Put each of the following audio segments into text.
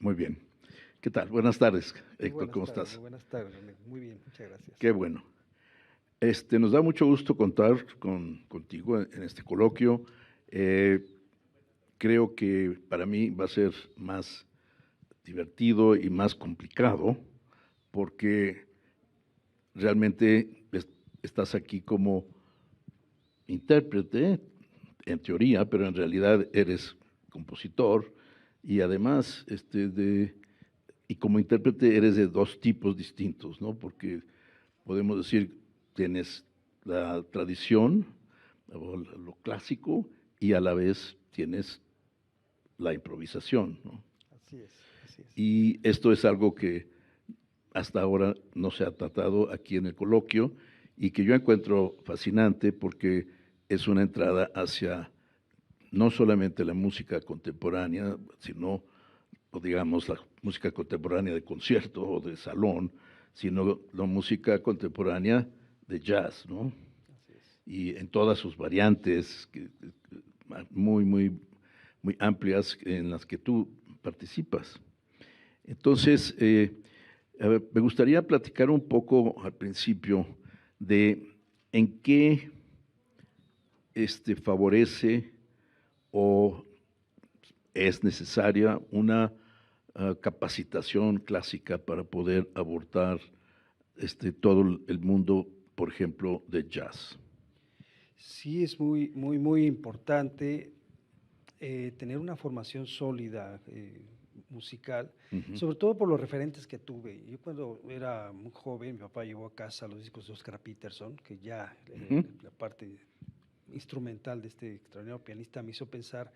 Muy bien. ¿Qué tal? Buenas tardes, Muy Héctor, buenas ¿cómo tardes, muy estás? buenas tardes, René. Muy bien, muchas gracias. Qué bueno. Nos da mucho gusto contar contigo en este coloquio. Eh, Creo que para mí va a ser más divertido y más complicado porque realmente estás aquí como intérprete, en teoría, pero en realidad eres compositor y además y como intérprete eres de dos tipos distintos, ¿no? Porque podemos decir, tienes la tradición o lo clásico y a la vez tienes la improvisación, ¿no? Así es, así es. Y esto es algo que hasta ahora no se ha tratado aquí en el coloquio y que yo encuentro fascinante porque es una entrada hacia no solamente la música contemporánea, sino, o digamos, la música contemporánea de concierto o de salón, sino la música contemporánea de jazz, ¿no? Así es. Y en todas sus variantes, muy, muy, muy amplias en las que tú participas. Entonces, a ver, me gustaría platicar un poco al principio de en qué favorece o es necesaria una capacitación clásica para poder abordar todo el mundo, por ejemplo, de jazz. Sí, es muy importante tener una formación sólida musical, Ujú, sobre todo por los referentes que tuve. Yo cuando era muy joven, mi papá llevó a casa los discos de Oscar Peterson, que ya ujú, la parte instrumental de este extraordinario pianista me hizo pensar,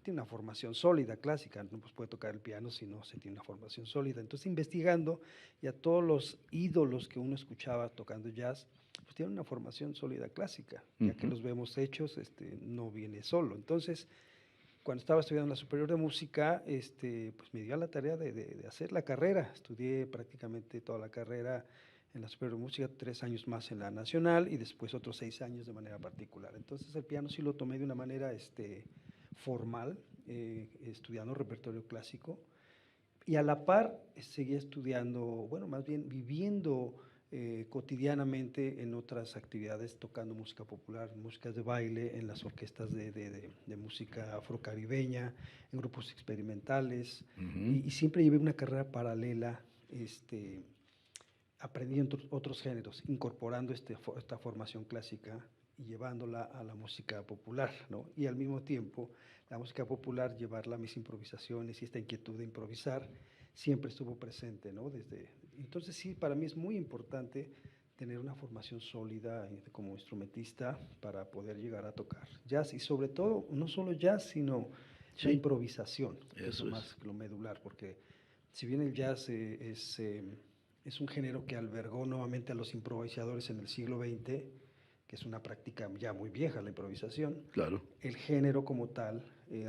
tiene una formación sólida, clásica, no pues puede tocar el piano si no se tiene una formación sólida. Entonces, investigando, y a todos los ídolos que uno escuchaba tocando jazz, pues tienen una formación sólida clásica, ya que ujú. los vemos hechos, no viene solo. Entonces, cuando estaba estudiando en la Superior de Música, pues me dio a la tarea de hacer la carrera. Estudié prácticamente toda la carrera en la Superior de Música, 3 años más en la Nacional y después otros 6 años de manera particular. Entonces el piano sí lo tomé de una manera formal, estudiando repertorio clásico y a la par seguía estudiando, bueno, más bien viviendo cotidianamente en otras actividades, tocando música popular, músicas de baile, en las orquestas de música afrocaribeña, en grupos experimentales, Ujú. y siempre llevé una carrera paralela, aprendiendo otros géneros, incorporando esta formación clásica y llevándola a la música popular, ¿no? Y al mismo tiempo, la música popular, llevarla a mis improvisaciones y esta inquietud de improvisar siempre estuvo presente, ¿no? Entonces sí, para mí es muy importante tener una formación sólida como instrumentista para poder llegar a tocar jazz y sobre todo, no solo jazz, sino la Sí, improvisación, que es lo eso es. más, lo medular, porque si bien el jazz es un género que albergó nuevamente a los improvisadores en el siglo XX, que es una práctica ya muy vieja la improvisación. Claro, El género como tal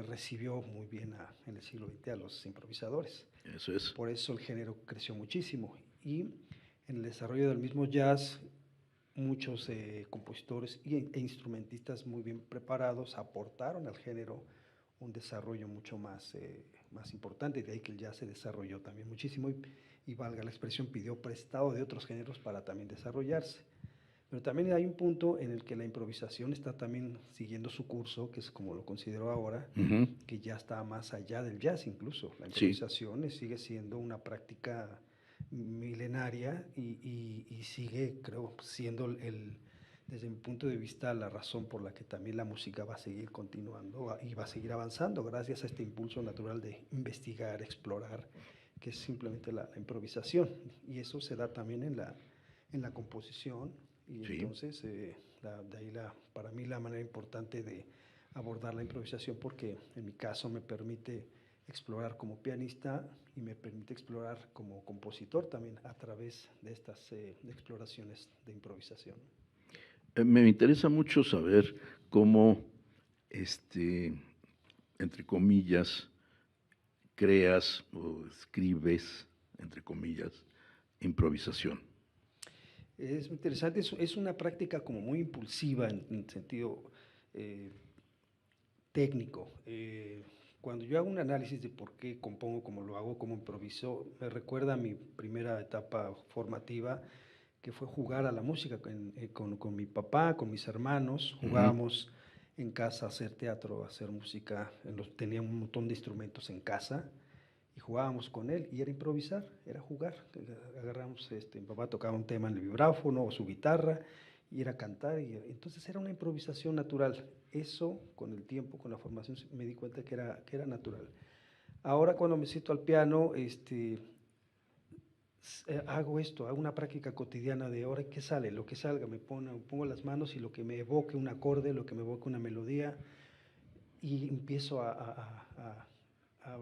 recibió muy bien en el siglo XX a los improvisadores. eso es. Por eso el género creció muchísimo. Y en el desarrollo del mismo jazz, muchos compositores e instrumentistas muy bien preparados aportaron al género un desarrollo mucho más importante, de ahí que el jazz se desarrolló también muchísimo y valga la expresión, pidió prestado de otros géneros para también desarrollarse. Pero también hay un punto en el que la improvisación está también siguiendo su curso, que es como lo considero ahora, Ujú. que ya está más allá del jazz incluso. La Sí, improvisación sigue siendo una práctica milenaria y sigue, creo, siendo desde mi punto de vista, la razón por la que también la música va a seguir continuando y va a seguir avanzando gracias a este impulso natural de investigar, explorar, que es simplemente la improvisación. Y eso se da también en la composición y sí. entonces de ahí para mí la manera importante de abordar la improvisación porque en mi caso me permite explorar como pianista y me permite explorar como compositor también a través de estas exploraciones de improvisación. Me interesa mucho saber cómo, este, entre comillas, creas o escribes, entre comillas, improvisación. Es muy interesante, es una práctica como muy impulsiva en sentido eh, técnico. cuando yo hago un análisis de por qué compongo como lo hago, como improviso, me recuerda a mi primera etapa formativa, que fue jugar a la música con mi papá, con mis hermanos. Jugábamos en casa a hacer teatro, a hacer música. Tenía un montón de instrumentos en casa y jugábamos con él. Y era improvisar, era jugar. Agarramos, mi papá tocaba un tema en el vibráfono o su guitarra y era cantar. Y entonces era una improvisación natural. Eso, con el tiempo, con la formación, me di cuenta que era natural. Ahora cuando me siento al piano, hago una práctica cotidiana de ahora qué sale, lo que salga, pongo las manos y lo que me evoque un acorde, lo que me evoque una melodía, y empiezo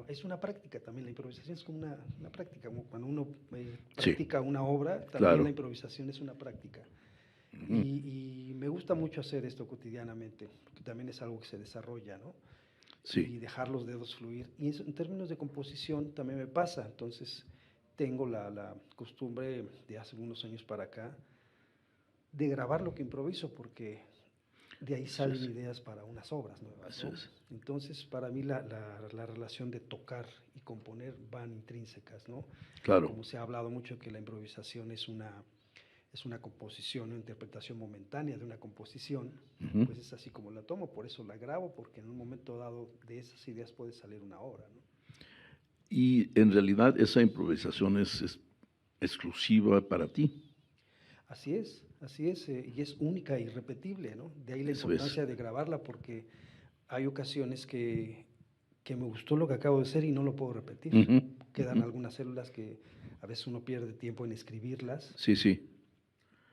es una práctica también, la improvisación es como una práctica, como cuando uno practica una obra, también claro. la improvisación es una práctica. Y me gusta mucho hacer esto cotidianamente, porque también es algo que se desarrolla, ¿no? Sí. Y dejar los dedos fluir. Y eso, en términos de composición también me pasa, entonces tengo la costumbre de hace unos años para acá de grabar lo que improviso, porque de ahí salen ideas para unas obras nuevas, ¿no? Entonces, para mí la relación de tocar y componer van intrínsecas, ¿no? Claro. Como se ha hablado mucho que la improvisación es una composición, una interpretación momentánea de una composición, pues es así como la tomo, por eso la grabo, porque en un momento dado de esas ideas puede salir una obra, ¿no? Y en realidad esa improvisación es exclusiva para ti. Así es, y es única e irrepetible, ¿no? De ahí la importancia de grabarla, porque hay ocasiones que me gustó lo que acabo de hacer y no lo puedo repetir. Quedan algunas células que a veces uno pierde tiempo en escribirlas. Sí, sí.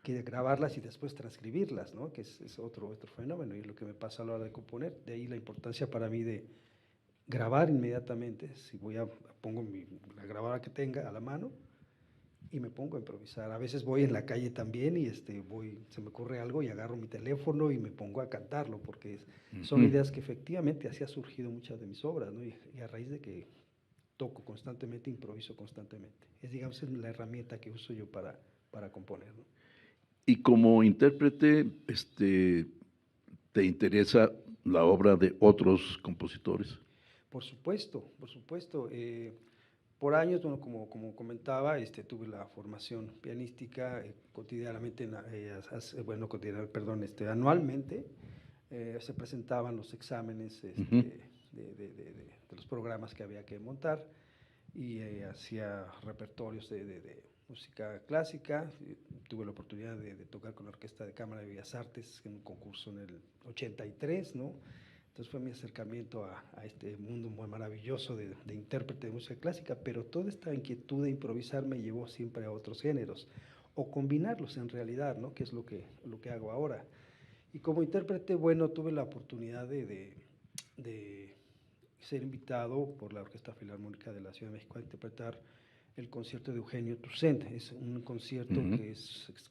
Que de grabarlas y después transcribirlas, ¿no? Que es otro fenómeno, y es lo que me pasa a la hora de componer. De ahí la importancia para mí de grabar inmediatamente. Si pongo la grabadora que tenga a la mano y me pongo a improvisar. A veces voy en la calle también y se me ocurre algo y agarro mi teléfono y me pongo a cantarlo, porque son ideas que efectivamente así ha surgido muchas de mis obras, ¿no? Y a raíz de que toco constantemente, improviso constantemente. Digamos, es la herramienta que uso yo para componer, ¿no? Y como intérprete, ¿te interesa la obra de otros compositores? Por supuesto, por supuesto. Por años, bueno, como comentaba, tuve la formación pianística cotidianamente, anualmente se presentaban los exámenes de los programas que había que montar, y hacía repertorios de música clásica. Tuve la oportunidad de tocar con la Orquesta de Cámara de Bellas Artes en un concurso en el 83, ¿no? Entonces fue mi acercamiento a este mundo muy maravilloso de intérprete de música clásica, pero toda esta inquietud de improvisar me llevó siempre a otros géneros, o combinarlos en realidad, ¿no? Que es lo que hago ahora. Y como intérprete, bueno, tuve la oportunidad de ser invitado por la Orquesta Filarmónica de la Ciudad de México a interpretar el concierto de Eugenio Toussaint. Es un concierto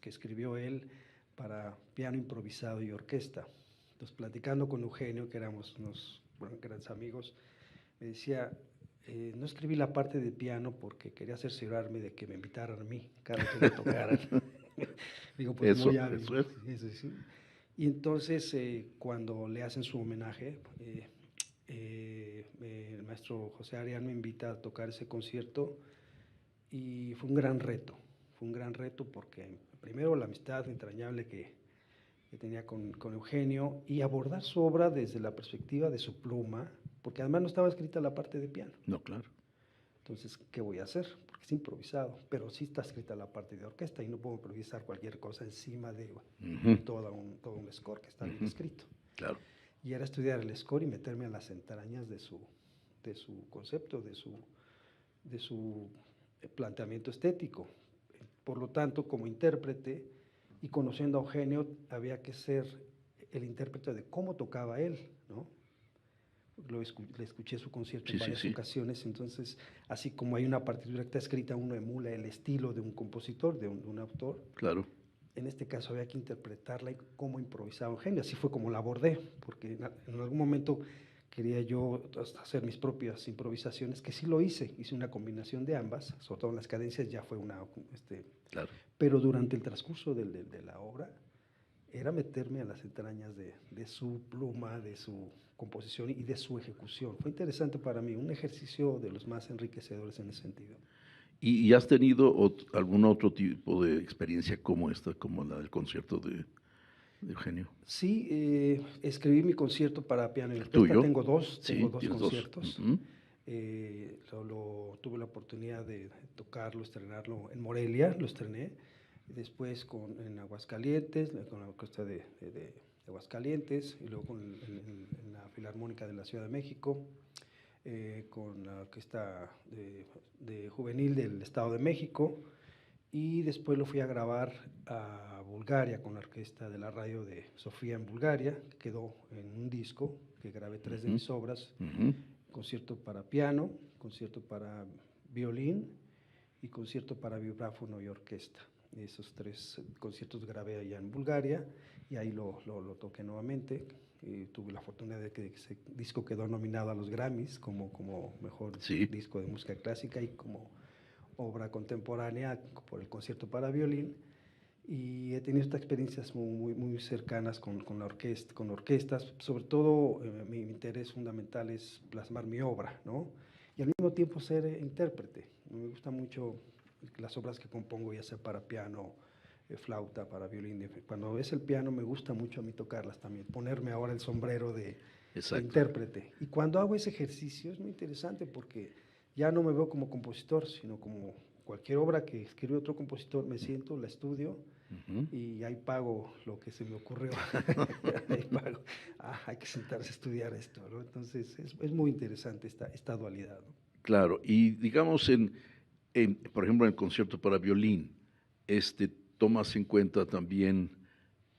que escribió él para piano improvisado y orquesta. Entonces, platicando con Eugenio, que éramos unos grandes amigos, me decía, no escribí la parte de piano porque quería cerciorarme de que me invitaran a mí cada que me tocaran. Digo, pues muy hábil. Eso, sí. Y entonces, cuando le hacen su homenaje, el maestro José Arián me invita a tocar ese concierto, y fue un gran reto porque primero la amistad entrañable que tenía con Eugenio, y abordar su obra desde la perspectiva de su pluma, porque además no estaba escrita la parte de piano. No, claro. Entonces, ¿qué voy a hacer? Porque es improvisado, pero sí está escrita la parte de orquesta y no puedo improvisar cualquier cosa encima de todo un score que está bien escrito. Claro. Y era estudiar el score y meterme a las entrañas de su concepto, de su planteamiento estético. Por lo tanto, como intérprete y conociendo a Eugenio, había que ser el intérprete de cómo tocaba él, ¿no? Le escuché su concierto en varias ocasiones, entonces, así como hay una partitura que está escrita, uno emula el estilo de un compositor, de un autor. Claro. En este caso había que interpretarla y cómo improvisaba Eugenio. Así fue como la abordé, porque en algún momento quería yo hacer mis propias improvisaciones, que sí lo hice una combinación de ambas, sobre todo en las cadencias ya fue claro. Pero durante el transcurso de la obra, era meterme a las entrañas de su pluma, de su composición y de su ejecución. Fue interesante para mí, un ejercicio de los más enriquecedores en ese sentido. ¿Y has tenido algún otro tipo de experiencia como esta, como la del concierto de Eugenio? Sí, escribí mi concierto para piano y ¿El orquesta. tuyo? Tengo Sí, dos tienes dos. conciertos. Ujú. Tuve la oportunidad de tocarlo, estrenarlo en Morelia, lo estrené. Después en Aguascalientes, con la orquesta de Aguascalientes, y luego en la Filarmónica de la Ciudad de México, con la orquesta de juvenil del Estado de México, y después lo fui a grabar a Bulgaria con la orquesta de la radio de Sofía en Bulgaria, que quedó en un disco, que grabé 3 de mis obras, Ujú. concierto para piano, concierto para violín y concierto para vibráfono y orquesta. Esos 3 conciertos grabé allá en Bulgaria y ahí lo toqué nuevamente. Y tuve la fortuna de que ese disco quedó nominado a los Grammys como mejor Sí, disco de música clásica y como obra contemporánea por el concierto para violín. Y he tenido estas experiencias muy cercanas con la orquesta, con orquestas. Sobre todo, mi interés fundamental es plasmar mi obra, ¿no? Y al mismo tiempo ser intérprete. Me gusta mucho las obras que compongo, ya sea para piano, flauta, para violín. Cuando es el piano, me gusta mucho a mí tocarlas también, ponerme ahora el sombrero de exacto. intérprete. Y cuando hago ese ejercicio es muy interesante porque ya no me veo como compositor, sino como cualquier obra que escribe otro compositor, me siento, la estudio Ujú. y ahí pago lo que se me ocurrió. Ahí pago. Hay que sentarse a estudiar esto, ¿no? Entonces es muy interesante esta dualidad, ¿no? Claro, y digamos, por ejemplo, en el concierto para violín, tomas en cuenta también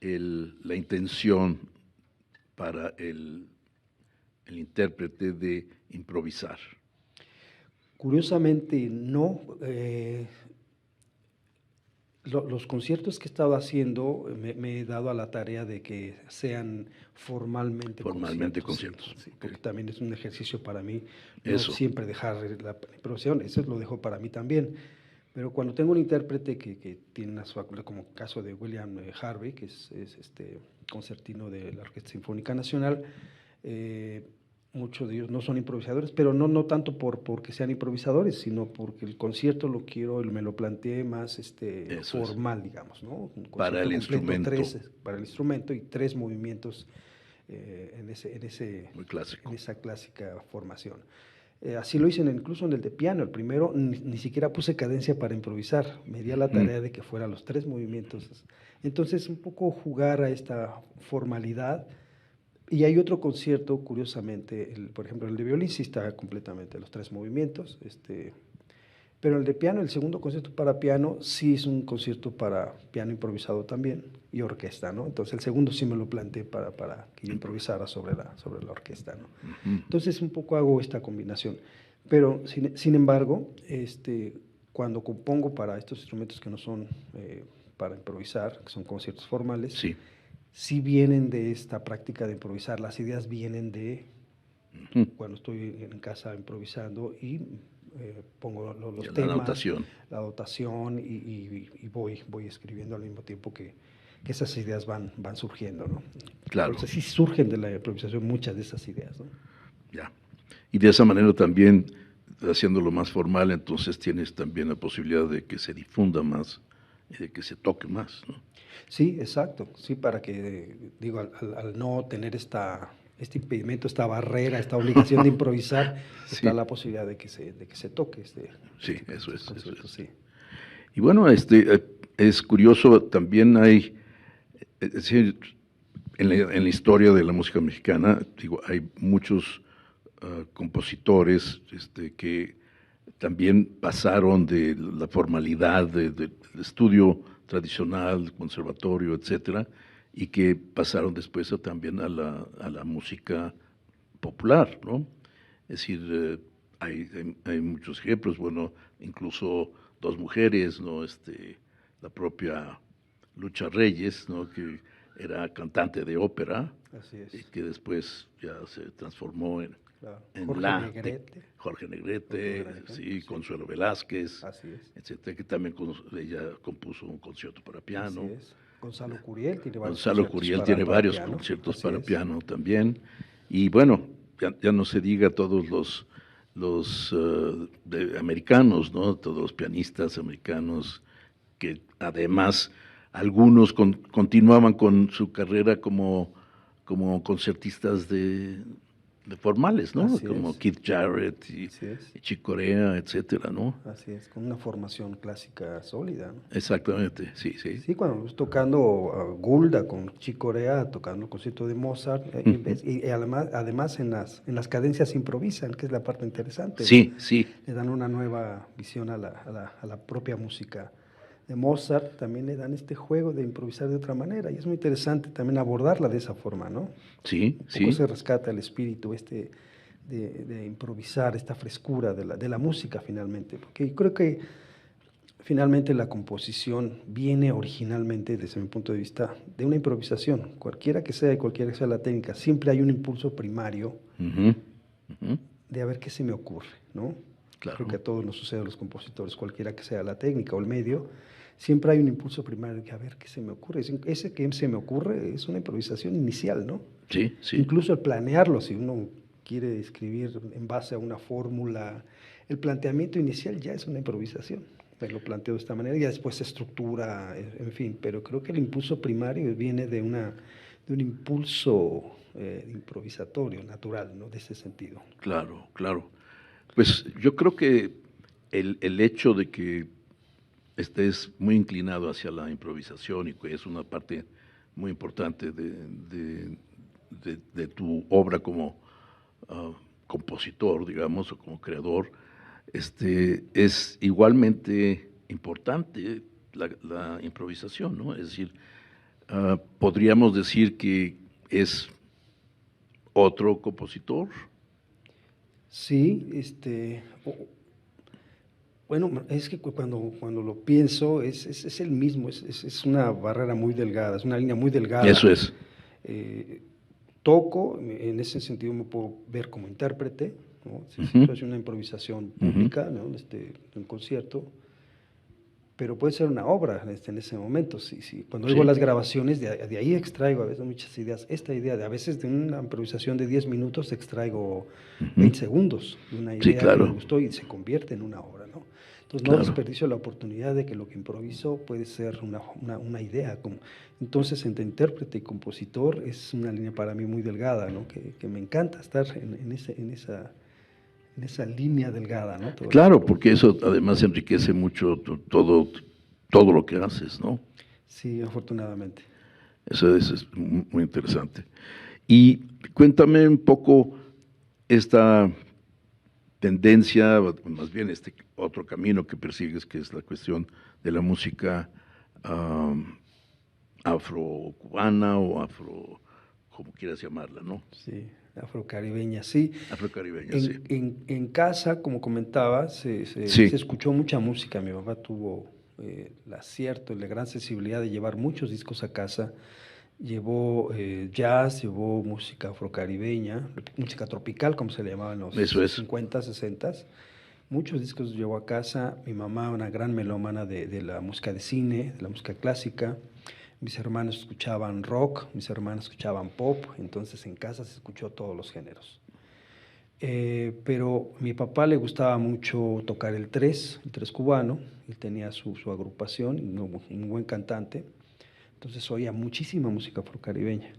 la intención para el intérprete de improvisar. Curiosamente, no. Los conciertos que he estado haciendo me he dado a la tarea de que sean formalmente Formalmente conciertos, sí, conciertos. sí, Ok. porque también es un ejercicio para mí, no Eso, siempre dejar la improvisación, eso lo dejo para mí también. Pero cuando tengo un intérprete que tiene una facultad, como el caso de William Harvey, que es este concertino de la Orquesta Sinfónica Nacional, muchos de ellos no son improvisadores, pero no tanto porque sean improvisadores, sino porque el concierto lo quiero, me lo planteé más eso es. formal, digamos, ¿no? Un Para concierto el completo, instrumento, 3 para el instrumento y 3 movimientos muy en clásico. esa clásica formación. Así lo hice incluso en el de piano, el primero ni siquiera puse cadencia para improvisar, me di a la Ujú. tarea de que fueran los 3 movimientos. Entonces, un poco jugar a esta formalidad. Y hay otro concierto, curiosamente, por ejemplo, el de violín sí está completamente los 3 movimientos, pero el de piano, el segundo concierto para piano, sí es un concierto para piano improvisado también y orquesta, ¿no? Entonces el segundo sí me lo planteé para que yo improvisara sobre la orquesta, ¿no? Ujú. Entonces un poco hago esta combinación. Pero sin embargo, cuando compongo para estos instrumentos que no son para improvisar, que son conciertos formales, Sí. sí vienen de esta práctica de improvisar. Las ideas vienen de Ujú. cuando estoy en casa improvisando y pongo Y los la temas, notación, la dotación y voy escribiendo al mismo tiempo que esas ideas van surgiendo, ¿no? claro, Entonces sí surgen de la improvisación muchas de esas ideas, ¿no? ya. Y de esa manera también, haciéndolo más formal, entonces tienes también la posibilidad de que se difunda más y de que se toque más, ¿no? Sí, exacto, sí, para que, digo, al no tener este impedimento, esta barrera, esta obligación de improvisar, está Sí, la posibilidad de que se toque sí, eso estos es, eso conciertos, es. sí. Y bueno, es curioso, también hay, es decir, en la historia de la música mexicana, digo, hay muchos compositores que también pasaron de la formalidad del estudio tradicional, conservatorio, etcétera, y que pasaron después también a la música popular, ¿no? Es decir, hay muchos ejemplos, bueno, incluso dos mujeres, ¿no? La propia Lucha Reyes, ¿no? Que era cantante de ópera Así y es, que después ya se transformó claro. en Jorge Negrete, Jorge otro Negrete, gran ejemplo, sí, sí, Consuelo Velázquez, así es, etcétera, que también ella compuso un concierto para así piano. es. Gonzalo Curiel tiene varios Gonzalo conciertos Curiel tiene para varios piano. conciertos Así para es. piano también. Y bueno, ya no se diga todos los americanos, ¿no? Todos los pianistas americanos que además algunos continuaban con su carrera como concertistas de formales, ¿no? Así Como es. Keith Jarrett Así es. y Chick Corea, etcétera, ¿no? Así es, con una formación clásica sólida, ¿no? Exactamente, sí, sí. Sí, cuando estuve tocando Gulda con Chick Corea, tocando el concierto de Mozart, y además en las cadencias improvisan, que es la parte interesante, ¿no? Sí, sí, Le dan una nueva visión a la propia música de Mozart, también le dan este juego de improvisar de otra manera, y es muy interesante también abordarla de esa forma, ¿no? sí, Un poco sí, se rescata el espíritu de improvisar, esta frescura de la música finalmente, porque yo creo que finalmente la composición viene originalmente, desde mi punto de vista, de una improvisación, cualquiera que sea y cualquiera que sea la técnica, siempre hay un impulso primario ujú, ujú, de a ver qué se me ocurre, ¿no? Creo que claro, a todos nos sucede a los compositores, cualquiera que sea la técnica o el medio, siempre hay un impulso primario de a ver qué se me ocurre. Ese que se me ocurre es una improvisación inicial, ¿no? sí, sí, Incluso el planearlo, si uno quiere escribir en base a una fórmula, el planteamiento inicial ya es una improvisación. Me lo planteo de esta manera y ya después se estructura, en fin, pero creo que el impulso primario viene de un impulso improvisatorio, natural, ¿no? De ese sentido. claro, claro. Pues yo creo que el hecho de que estés muy inclinado hacia la improvisación y que es una parte muy importante de tu obra como compositor, digamos, o como creador, es igualmente importante la improvisación, ¿no? Es decir, podríamos decir que es otro compositor. Sí, bueno, es que cuando lo pienso es el mismo, es una barrera muy delgada, es una línea muy delgada. Eso es. Eh, Toco, en ese sentido me puedo ver como intérprete, ¿no? Si Ujú, esto es una improvisación ujú, pública, ¿no? Un concierto, pero puede ser una obra en ese momento. Cuando oigo sí, las grabaciones, de ahí extraigo a veces muchas ideas. Esta idea, a veces de una improvisación de 10 minutos extraigo ujú, 20 segundos de una sí, idea que me claro, gustó y se convierte en una obra, ¿no? Entonces no claro. desperdicio la oportunidad de que lo que improviso puede ser una idea. Entonces, entre intérprete y compositor es una línea para mí muy delgada, ¿no? Que me encanta estar en esa línea delgada, ¿no? Todo el Claro, tiempo. porque eso además enriquece mucho todo lo que haces, ¿no? Sí, afortunadamente. Eso es muy interesante. Y cuéntame un poco esta tendencia, más bien este otro camino que persigues, que es la cuestión de la música afro-cubana o afro, como quieras llamarla, ¿no? Sí, afrocaribeña, sí. Afrocaribeña, sí. En casa, como comentaba, se Sí. escuchó mucha música. Mi papá tuvo el acierto y la gran sensibilidad de llevar muchos discos a casa. Llevó jazz, llevó música afrocaribeña, música tropical, como se le llamaba en Eso los es. 50, 60. Muchos discos llevó a casa. Mi mamá, una gran melómana de la música de cine, de la música clásica. Mis hermanos escuchaban rock, mis hermanos escuchaban pop, entonces en casa se escuchó todos los géneros. Pero a mi papá le gustaba mucho tocar el tres cubano, él tenía su agrupación, un buen cantante, entonces oía muchísima música afrocaribeña.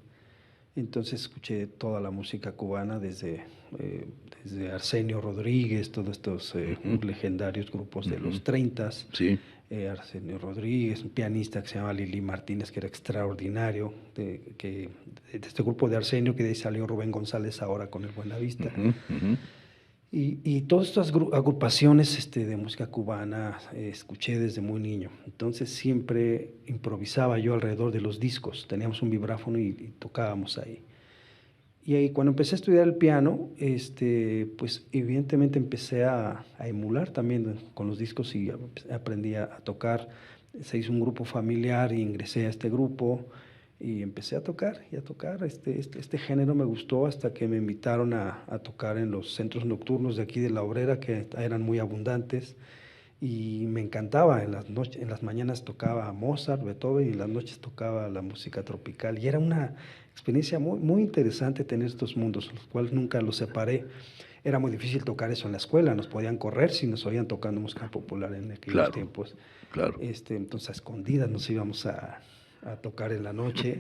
Entonces escuché toda la música cubana eh, desde Arsenio Rodríguez, todos estos Ujú, legendarios grupos de ujú. los 30, Sí. Arsenio Rodríguez, un pianista que se llama Lili Martínez, que era extraordinario, de este grupo de Arsenio, que de ahí salió Rubén González ahora con el Buenavista. Ujú, ujú. Y todas estas agrupaciones de música cubana escuché desde muy niño. Entonces siempre improvisaba yo alrededor de los discos. Teníamos un vibráfono y tocábamos ahí. Y ahí cuando empecé a estudiar el piano, pues evidentemente empecé a emular también con los discos y aprendí a tocar. Se hizo un grupo familiar y ingresé a este grupo y empecé a tocar y a tocar. Este género me gustó hasta que me invitaron a tocar en los centros nocturnos de aquí de La Obrera, que eran muy abundantes. y me encantaba. En las noches, en las mañanas tocaba Mozart, Beethoven, y en las noches tocaba la música tropical. Y era una experiencia muy, muy interesante tener estos mundos, los cuales nunca los separé. Era muy difícil tocar eso en la escuela, nos podían correr si nos oían tocando música popular en aquellos Claro, tiempos. claro. Entonces a escondidas nos íbamos a tocar en la noche,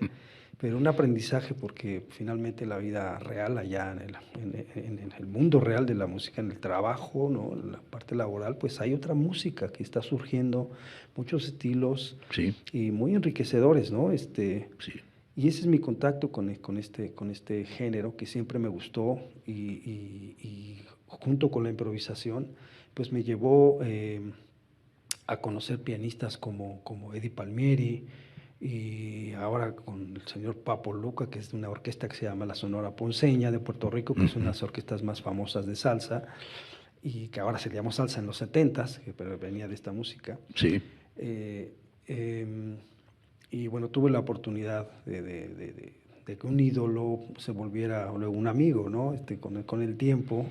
pero un aprendizaje porque finalmente la vida real allá en el mundo real de la música, en el trabajo, ¿no? En la parte laboral, pues hay otra música que está surgiendo, muchos estilos Sí, y muy enriquecedores, ¿no? sí, Y ese es mi contacto con este género que siempre me gustó y junto con la improvisación, pues me llevó a conocer pianistas como Eddie Palmieri y ahora con el señor Papo Luca, que es de una orquesta que se llama la Sonora Ponceña de Puerto Rico, que es una de las orquestas más famosas de salsa y que ahora se llamó salsa en los 70s, pero venía de esta música. sí, Eh, em, y bueno, tuve la oportunidad de que un ídolo se volviera luego un amigo, ¿no? Con el tiempo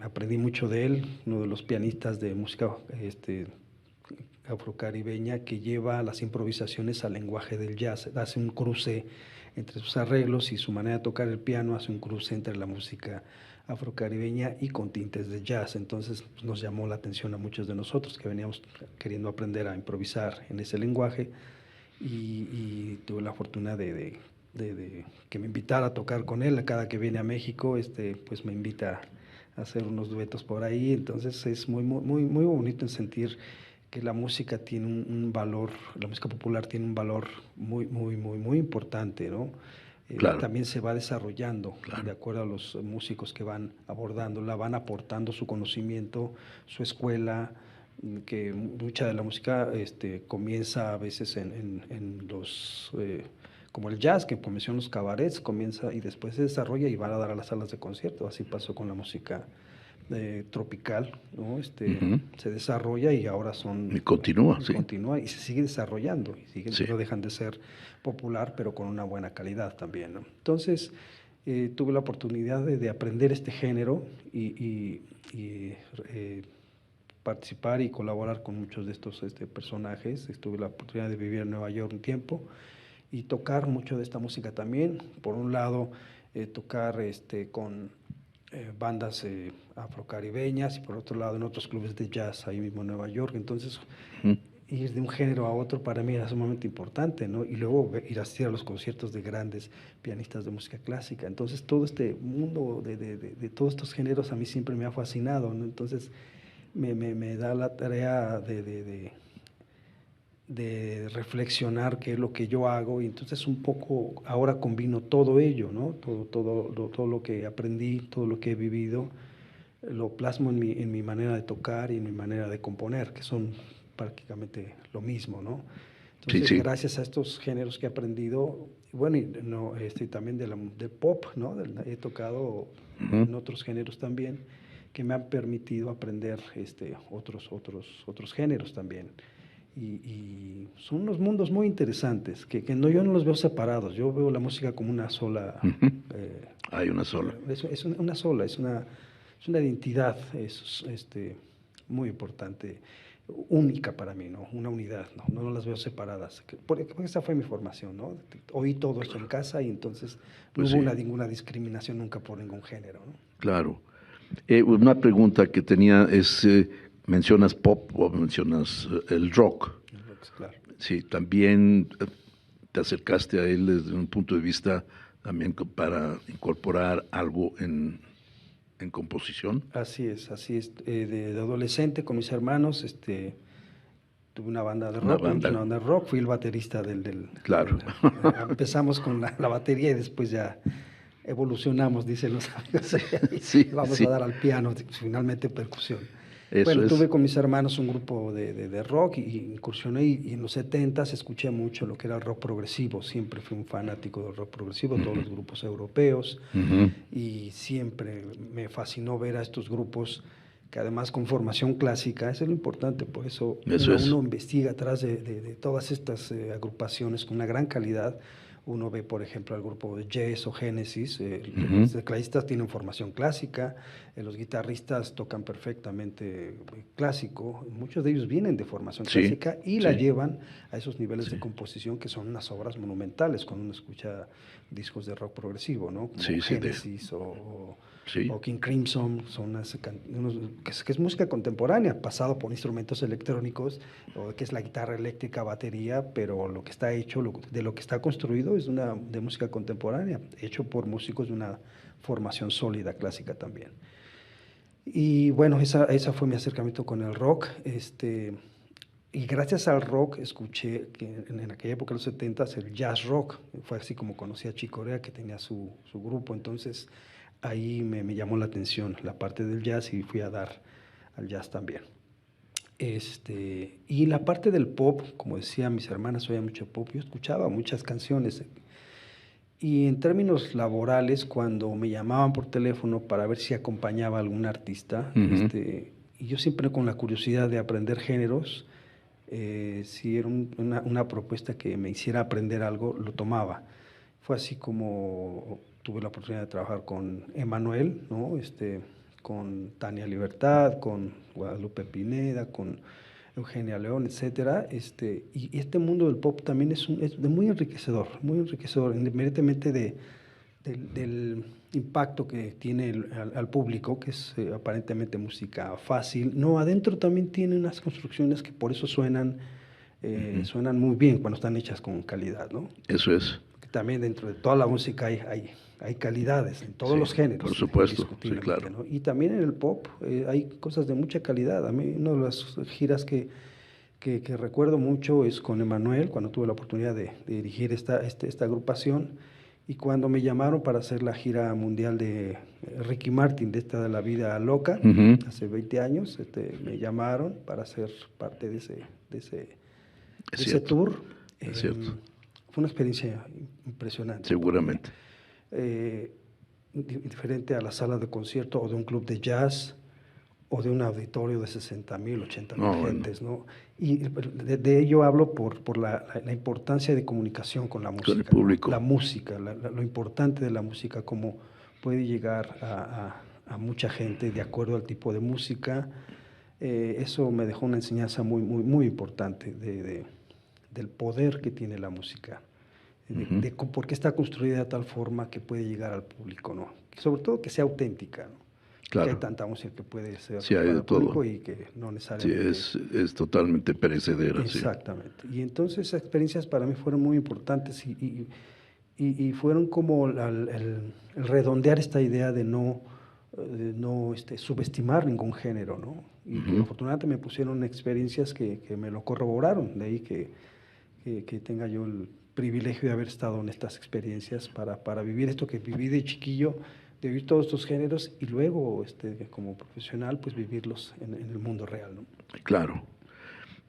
aprendí mucho de él, uno de los pianistas de música afrocaribeña que lleva las improvisaciones al lenguaje del jazz, hace un cruce entre sus arreglos y su manera de tocar el piano, hace un cruce entre la música afrocaribeña y con tintes de jazz. Entonces pues, nos llamó la atención a muchos de nosotros que veníamos queriendo aprender a improvisar en ese lenguaje y tuve la fortuna de que me invitara a tocar con él. Cada que viene a México, pues me invita a hacer unos duetos por ahí. Entonces es muy, muy, muy, muy bonito en sentir que la música tiene un valor, la música popular tiene un valor muy, muy, muy, muy importante, ¿no? claro, También se va desarrollando de claro. acuerdo a los músicos que van abordándola, van aportando su conocimiento, su escuela, que mucha de la música comienza a veces en los, como el jazz, que comenzó en los cabarets, comienza y después se desarrolla y van a dar a las salas de concierto. Así pasó con la música tropical, ¿no? Ujú. Se desarrolla y ahora Y continúa, sí, continúa y se sigue desarrollando y siguen, sí, no dejan de ser popular, pero con una buena calidad también, ¿no? Entonces, tuve la oportunidad de aprender este género y participar y colaborar con muchos de estos personajes. Tuve la oportunidad de vivir en Nueva York un tiempo y tocar mucho de esta música también. Por un lado, tocar con bandas afrocaribeñas y por otro lado en otros clubes de jazz ahí mismo en Nueva York. Entonces, ujú, ir de un género a otro para mí era sumamente importante, ¿no? Y luego ir a asistir a los conciertos de grandes pianistas de música clásica. Entonces, todo este mundo de todos estos géneros a mí siempre me ha fascinado, ¿no? Entonces, me da la tarea de reflexionar qué es lo que yo hago y entonces un poco ahora combino todo ello, ¿no? Todo lo que aprendí, todo lo que he vivido, lo plasmo en mi manera de tocar y en mi manera de componer, que son prácticamente lo mismo, ¿no? sí, Entonces, sí, gracias a estos géneros que he aprendido, bueno, y no, también del pop, ¿no? He tocado ujú, en otros géneros también, que me han permitido aprender otros géneros también. Y son unos mundos muy interesantes, que no, yo no los veo separados, yo veo la música como una sola, ujú. eh, Hay una sola. es una sola, es una identidad, es muy importante, única para mí, ¿no? Una unidad, no las veo separadas. Porque esa fue mi formación, ¿no? Oí todo esto en casa y entonces no Pues hubo sí, ninguna discriminación nunca por ningún género, ¿no? claro. Una pregunta que tenía es, ¿mencionas pop o mencionas el rock? Claro. Sí, también te acercaste a él desde un punto de vista también para incorporar algo en composición. Así es, así es. De adolescente con mis hermanos, tuve una banda de Una rock, tuvimos banda, una banda de rock, fui el baterista claro. empezamos con la batería y después ya evolucionamos, dicen los amigos, Sí, y vamos a sí, dar al piano, finalmente percusión. eso Bueno, es. tuve con mis hermanos un grupo de rock y incursioné y en los 70s escuché mucho lo que era el rock progresivo, siempre fui un fanático del rock progresivo, todos los grupos europeos Ujú. y siempre me fascinó ver a estos grupos que además con formación clásica, eso es lo importante, por eso Eso es. uno investiga atrás de todas estas agrupaciones con una gran calidad, Uno ve, por ejemplo, al grupo de Yes o Genesis, Ujú. los tecladistas tienen formación clásica, los guitarristas tocan perfectamente clásico, muchos de ellos vienen de formación Sí, clásica y la sí, llevan a esos niveles de sí, composición que son unas obras monumentales cuando uno escucha discos de rock progresivo, ¿no? Como sí, sí, Genesis sí, o King Crimson, son que es música contemporánea, pasado por instrumentos electrónicos, o que es la guitarra eléctrica, batería, pero lo que está hecho, de lo que está construido es de música contemporánea, hecho por músicos de una formación sólida clásica también. Y bueno, esa fue mi acercamiento con el rock. Y gracias al rock escuché que en aquella época, en los 70, el jazz rock. Fue así como conocí a Chick Corea, que tenía su grupo. Entonces ahí me llamó la atención la parte del jazz y fui a dar al jazz también. Y la parte del pop, como decía, mis hermanas oían mucho pop, yo escuchaba muchas canciones. Y en términos laborales, cuando me llamaban por teléfono para ver si acompañaba a algún artista, ujú, y yo siempre con la curiosidad de aprender géneros, si era una propuesta que me hiciera aprender algo, lo tomaba. Fue así como tuve la oportunidad de trabajar con Emanuel, ¿no? Con Tania Libertad, con Guadalupe Pineda, con Eugenia León, etcétera. Y este mundo del pop también es muy enriquecedor, independientemente del impacto que tiene al público, que es aparentemente música fácil. No, adentro también tiene unas construcciones que por eso ujú. suenan muy bien cuando están hechas con calidad, ¿no? Eso es, Porque también dentro de toda la música hay calidades, en todos sí, los por géneros, supuesto, sí, indiscutiblemente, claro. ¿no? Y también en el pop hay cosas de mucha calidad. A mí una de las giras que recuerdo mucho es con Emanuel, cuando tuve la oportunidad de dirigir esta agrupación, y cuando me llamaron para hacer la gira mundial de Ricky Martin, de esta de La Vida Loca, Ujú. hace 20 años, me llamaron para ser parte de ese, Es de ese cierto, tour. es cierto, Fue una experiencia impresionante porque seguramente. eh, diferente a la sala de concierto o de un club de jazz o de un auditorio de 60,000, 80,000 No, bueno, gentes, ¿no? Y de ello hablo por la importancia de comunicación con la con el música, ¿no? La público, música, lo importante de la música, cómo puede llegar a mucha gente de acuerdo al tipo de música. Eso me dejó una enseñanza muy importante del poder que tiene la música, ujú, por qué está construida de tal forma que puede llegar al público, ¿no? Sobre todo que sea auténtica, ¿no? Porque hay claro, tanta música que puede ser sí hay para de el público todo, y que no sí, necesariamente. es totalmente perecedera, sí. Exactamente. Y entonces esas experiencias para mí fueron muy importantes y fueron como el redondear esta idea de no subestimar ningún género, ¿no? Y que Ujú. afortunadamente me pusieron experiencias que me lo corroboraron, de ahí que tenga yo el privilegio de haber estado en estas experiencias para vivir esto que viví de chiquillo, de vivir todos estos géneros y luego como profesional pues vivirlos en el mundo real, ¿no? Claro.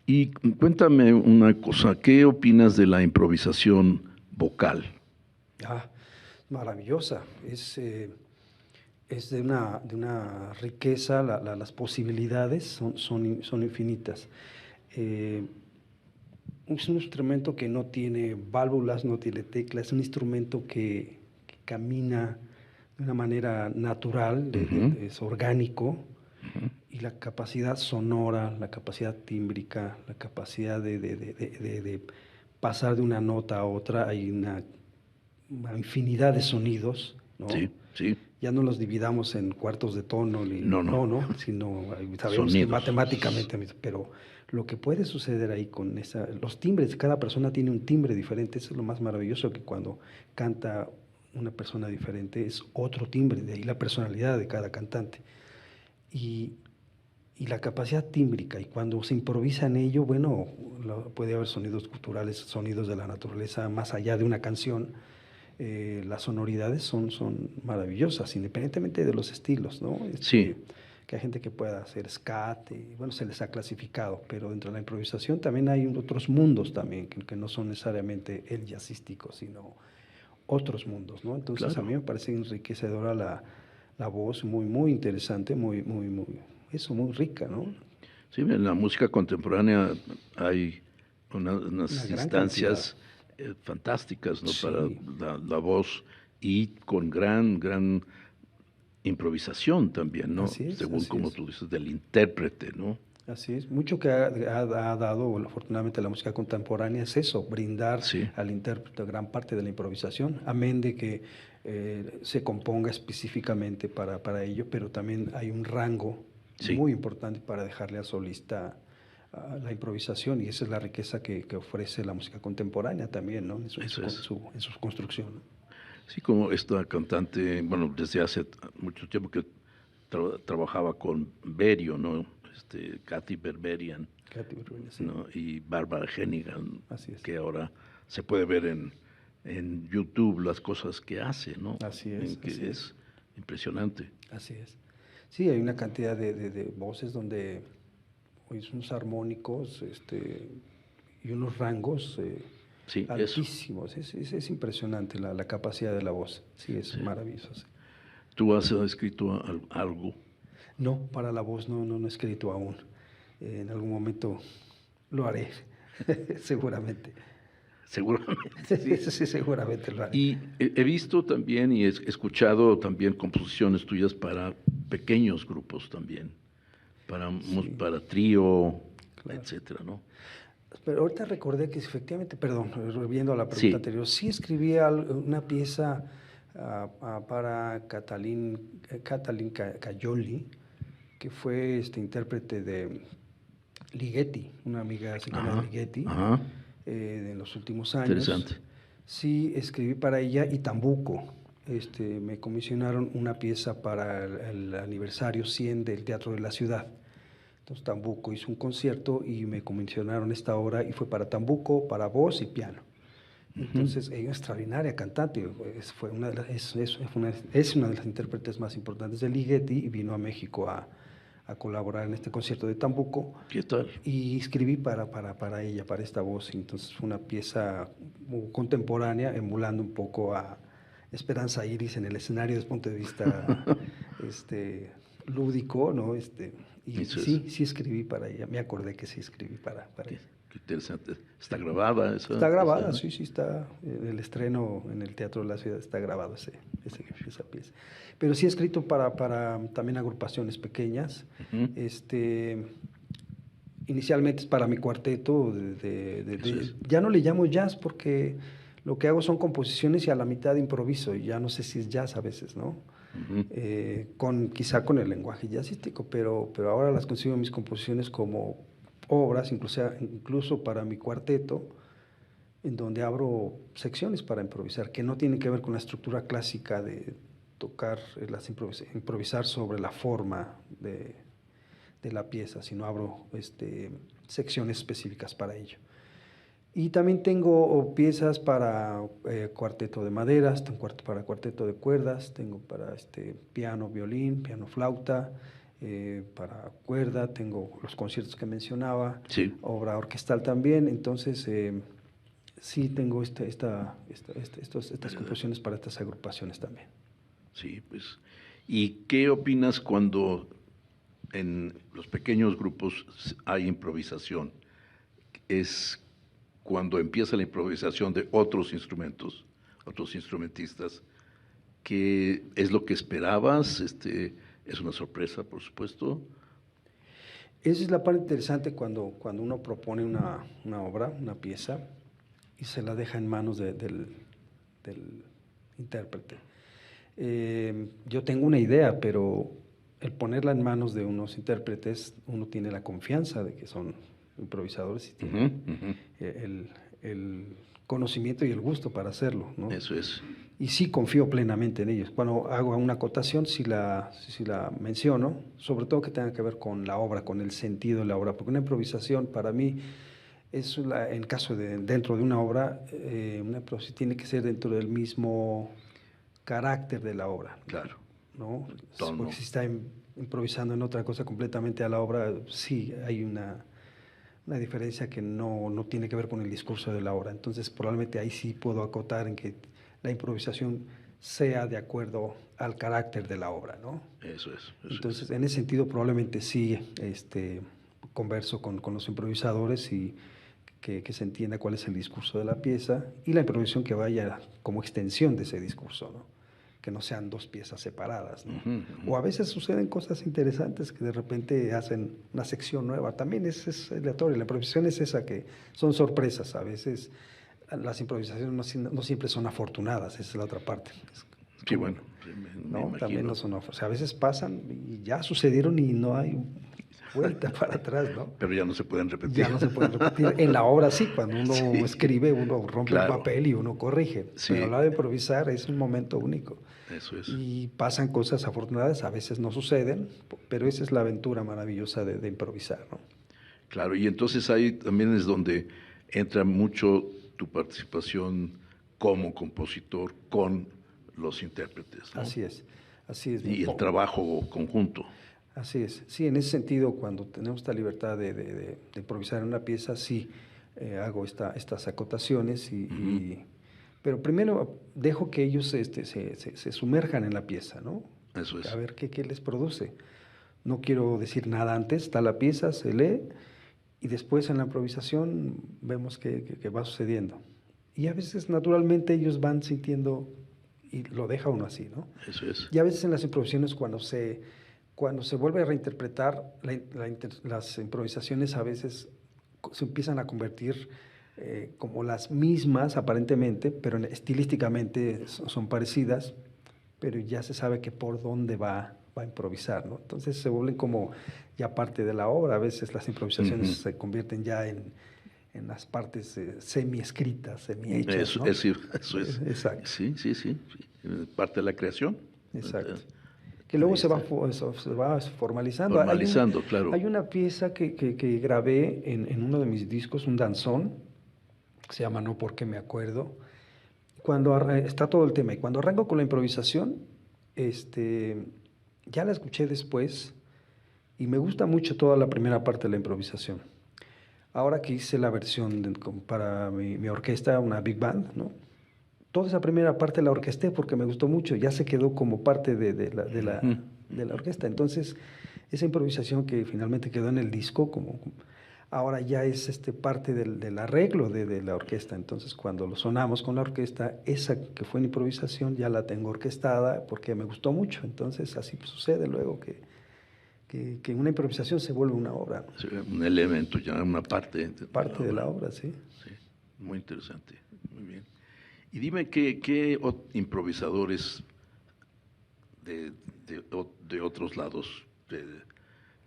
Y cuéntame una cosa, ¿qué opinas de la improvisación vocal? Ah, maravillosa, es de una riqueza, las posibilidades son infinitas. Eh, es un instrumento que no tiene válvulas, no tiene teclas, es un instrumento que camina de una manera natural, Ujú, es orgánico, ujú. y la capacidad sonora, la capacidad tímbrica, la capacidad de pasar de una nota a otra, hay una infinidad de sonidos, ¿no? Sí, sí, Ya no los dividamos en cuartos de tono, no, no, no, sino sabemos que sonidos. matemáticamente, pero lo que puede suceder ahí con los timbres, cada persona tiene un timbre diferente, eso es lo más maravilloso, que cuando canta una persona diferente es otro timbre, de ahí la personalidad de cada cantante. Y, y la capacidad tímbrica, y cuando se improvisa en ello, bueno, puede haber sonidos culturales, sonidos de la naturaleza, más allá de una canción. Las sonoridades son maravillosas, independientemente de los estilos, ¿no? Sí, Que hay gente que pueda hacer scat, y bueno, se les ha clasificado, pero dentro de la improvisación también hay otros mundos también, que no son necesariamente el jazzístico, sino otros mundos, ¿no? Entonces a mí claro. me parece enriquecedora la voz, muy interesante, muy rica, ¿no? Sí, en la música contemporánea hay unas Una gran cantidad. instancias fantásticas, ¿no? Sí. Para la voz y con gran improvisación también, ¿no? Así es, Según así como es. tú dices, del intérprete, ¿no? Así es. Mucho que ha dado, bueno, afortunadamente, la música contemporánea es eso, brindar Sí, al intérprete gran parte de la improvisación, amén de que se componga específicamente para ello, pero también hay un rango sí, muy importante para dejarle al solista la improvisación, y esa es la riqueza que ofrece la música contemporánea también, ¿no? eso es. En su construcción, ¿no? Sí, como esta cantante, bueno, desde hace mucho tiempo que trabajaba con Berio, ¿no? Kathy Berberian, Katy Berrueña, sí, ¿no? Y Barbara Hennigan, así es. que ahora se puede ver en YouTube las cosas que hace, ¿no? Así En es, así que es. es impresionante. Así es. Sí, hay una cantidad de voces donde oyes unos armónicos y unos rangos Sí, eso, altísimos. Es impresionante la capacidad de la voz. Sí, es sí. maravilloso. Sí. ¿Tú has escrito algo? No, para la voz no he escrito aún. En algún momento lo haré, seguramente. Seguramente, sí. Sí, seguramente lo haré. Y he visto también y he escuchado también composiciones tuyas para pequeños grupos también, Sí, para trío, claro. etcétera, ¿no? Pero ahorita recordé que efectivamente, perdón, volviendo a la pregunta Sí, anterior, sí escribí una pieza para Catalín Cayoli, que fue intérprete de Ligeti, una amiga cercana de ajá, Ligeti, ajá, en los últimos años. interesante. Sí, escribí para ella y Tambuco. Me comisionaron una pieza para el aniversario 100 del Teatro de la Ciudad. Entonces Tambuco hizo un concierto y me comisionaron esta obra y fue para Tambuco, para voz y piano. Ujú. Entonces ella es extraordinaria cantante, fue una de las, es una de las intérpretes más importantes de Ligeti y vino a México a colaborar en este concierto de Tambuco ¿Qué tal? y escribí para ella, para esta voz. Entonces fue una pieza muy contemporánea, emulando un poco a Esperanza Iris en el escenario desde el punto de vista lúdico, ¿no? Y Eso es. sí escribí para ella, me acordé que sí escribí para Qué, ella. qué interesante. ¿Está grabada Está grabada, esa? sí, está en el estreno en el Teatro de la Ciudad, está grabado esa pieza. Pero sí he escrito para también agrupaciones pequeñas. Ujú. Inicialmente es para mi cuarteto, Eso es. ya no le llamo jazz porque lo que hago son composiciones y a la mitad improviso, y ya no sé si es jazz a veces, ¿no? Ujú. Quizá con el lenguaje jazzístico, pero ahora las consigo mis composiciones como obras, incluso para mi cuarteto, en donde abro secciones para improvisar, que no tienen que ver con la estructura clásica de tocar, improvisar sobre la forma de la pieza, sino abro secciones específicas para ello. Y también tengo piezas para cuarteto de maderas, tengo para cuarteto de cuerdas, tengo para piano, violín, piano, flauta, para cuerda, tengo los conciertos que mencionaba, Sí, obra orquestal también. Entonces sí tengo estas composiciones para estas agrupaciones también. sí, pues. ¿Y qué opinas cuando en los pequeños grupos hay improvisación? Es cuando empieza la improvisación de otros instrumentos, otros instrumentistas, ¿qué es lo que esperabas? Es una sorpresa, por supuesto. Esa es la parte interesante cuando uno propone una obra, una pieza, y se la deja en manos del intérprete. Yo tengo una idea, pero el ponerla en manos de unos intérpretes, uno tiene la confianza de que son improvisadores y Ujú, tienen ujú. el conocimiento y el gusto para hacerlo, ¿no? Eso es. Y sí confío plenamente en ellos. Cuando hago una acotación, si la menciono, sobre todo que tenga que ver con la obra, con el sentido de la obra, porque una improvisación para mí en caso de dentro de una obra, una improvisación tiene que ser dentro del mismo carácter de la obra, Claro, ¿no? el tono. Porque si está improvisando en otra cosa completamente a la obra, sí hay una diferencia que no tiene que ver con el discurso de la obra. Entonces, probablemente ahí sí puedo acotar en que la improvisación sea de acuerdo al carácter de la obra, ¿no? Eso es, eso es. Entonces, en ese sentido, probablemente sí converso con los improvisadores y que se entienda cuál es el discurso de la pieza y la improvisación que vaya como extensión de ese discurso, ¿no? Que no sean dos piezas separadas, ¿no? O a veces suceden cosas interesantes que de repente hacen una sección nueva. También es aleatorio. La improvisación es esa, que son sorpresas. A veces las improvisaciones no siempre son afortunadas, esa es la otra parte. Sí, bueno, ¿no? También no son, o sea, a veces pasan y ya sucedieron y no hay vuelta para atrás, ¿no? Pero ya no se pueden repetir. Ya no se pueden repetir. En la obra sí, cuando uno Sí. escribe, uno rompe Claro. el papel y uno corrige. Sí. Pero a la hora de improvisar es un momento único. Eso es. Y pasan cosas afortunadas, a veces no suceden, pero esa es la aventura maravillosa de improvisar, ¿no? Claro, y entonces ahí también es donde entra mucho tu participación como compositor con los intérpretes, ¿no? Así es, así es. Y el trabajo conjunto. Así es. Sí, en ese sentido, cuando tenemos esta libertad de improvisar en una pieza, sí hago estas acotaciones, pero primero dejo que ellos se sumerjan en la pieza, ¿no? Eso es. A ver qué les produce. No quiero decir nada antes, está la pieza, se lee, y después en la improvisación vemos qué va sucediendo. Y a veces naturalmente ellos van sintiendo y lo deja uno así, ¿no? Eso es. Y a veces en las improvisaciones cuando se vuelve a reinterpretar, las improvisaciones a veces se empiezan a convertir como las mismas aparentemente, pero estilísticamente son parecidas, pero ya se sabe que por dónde va a improvisar, ¿no? Entonces se vuelven como ya parte de la obra. A veces las improvisaciones se convierten ya en las partes semi-escritas, semi-hechas, ¿no? Eso es. Exacto. Sí. Parte de la creación. Exacto. Que luego se va formalizando. Formalizando, claro. Hay una pieza que grabé en uno de mis discos, un danzón, que se llama No porque me acuerdo. Cuando está todo el tema, y cuando arranco con la improvisación, ya la escuché después, y me gusta mucho toda la primera parte de la improvisación. Ahora que hice la versión para mi orquesta, una big band, ¿no? Toda esa primera parte la orquesté porque me gustó mucho, ya se quedó como parte de la orquesta. Entonces, esa improvisación que finalmente quedó en el disco, ahora ya es parte del arreglo de la orquesta. Entonces, cuando lo sonamos con la orquesta, esa que fue en improvisación ya la tengo orquestada porque me gustó mucho. Entonces, así sucede luego que una improvisación se vuelve una obra. Sí, un elemento, ya una parte. Parte de la obra, sí. Sí, muy interesante, muy bien. Y dime, ¿qué improvisadores de otros lados te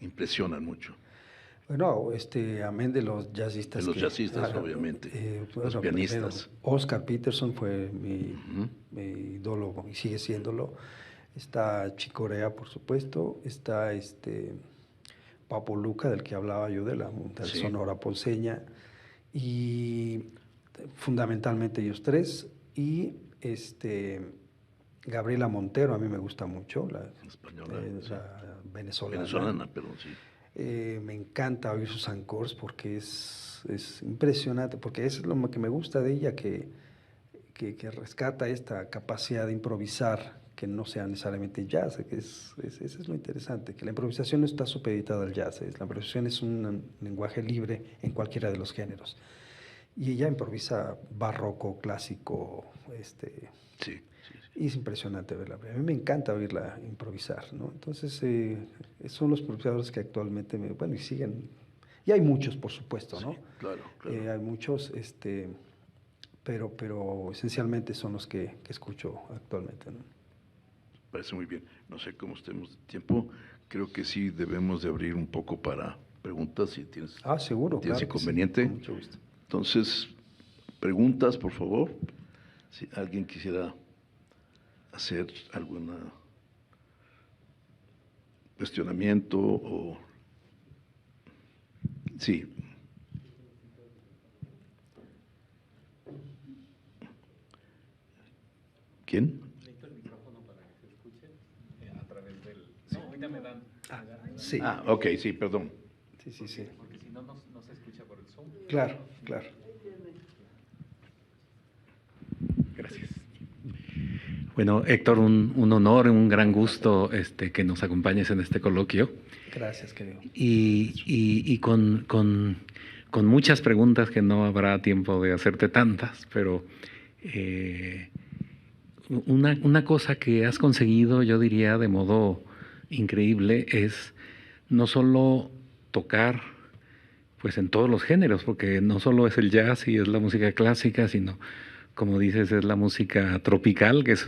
impresionan mucho? Bueno, amén de los jazzistas. De los jazzistas, obviamente. Los pianistas. Primero, Oscar Peterson fue mi ídolo y sigue siéndolo. Está Chick Corea, por supuesto. Está Papo Luca, del que hablaba yo, del Sonora Ponceña. Y fundamentalmente ellos tres. Y Gabriela Montero, a mí me gusta mucho. La española. La venezolana. Venezolana, perdón, sí. Me encanta oír sus encores porque es impresionante, porque eso es lo que me gusta de ella, que rescata esta capacidad de improvisar, que no sea necesariamente jazz, eso es lo interesante, que la improvisación no está supeditada al jazz, la improvisación es un lenguaje libre en cualquiera de los géneros. Y ella improvisa barroco, clásico, Sí. Y es impresionante verla. A mí me encanta oírla improvisar, ¿no? Entonces, son los improvisadores que actualmente y siguen. Y hay muchos, por supuesto, ¿no? Sí, claro. Hay muchos, pero esencialmente son los que escucho actualmente, ¿no? Parece muy bien. No sé cómo estemos de tiempo. Creo que sí debemos de abrir un poco para preguntas, si tienes. Seguro, ¿Tienes claro inconveniente? Sí, con mucho gusto. Entonces, preguntas, por favor. Si alguien quisiera hacer algún cuestionamiento o... Sí. ¿Quién? Necesito el micrófono para que se escuche a través del... No, ahorita me dan... Sí. Ok, sí, perdón. Sí. Porque si no, no se escucha por el Zoom. Claro. Gracias. Bueno, Héctor, un honor, un gran gusto que nos acompañes en este coloquio. Gracias, querido. Y con con muchas preguntas que no habrá tiempo de hacerte tantas, pero una cosa que has conseguido, yo diría, de modo increíble, es no solo tocar pues en todos los géneros, porque no solo es el jazz y es la música clásica, sino, como dices, es la música tropical, que es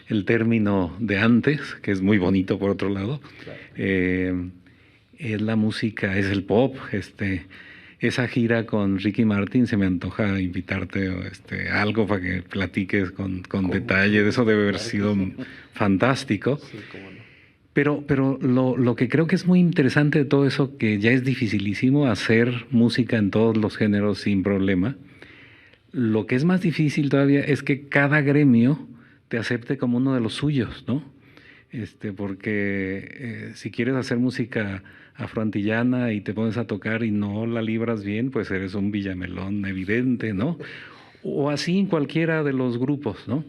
el término de antes, que es muy bonito por otro lado. Claro. Es la música, es el pop. Esa gira con Ricky Martin, se me antoja invitarte algo para que platiques con detalle. Eso debe haber sido fantástico. Sí, cómo no. Pero lo que creo que es muy interesante de todo eso, que ya es dificilísimo hacer música en todos los géneros sin problema. Lo que es más difícil todavía es que cada gremio te acepte como uno de los suyos, ¿no? Porque si quieres hacer música afroantillana y te pones a tocar y no la libras bien, pues eres un villamelón evidente, ¿no? O así en cualquiera de los grupos, ¿no?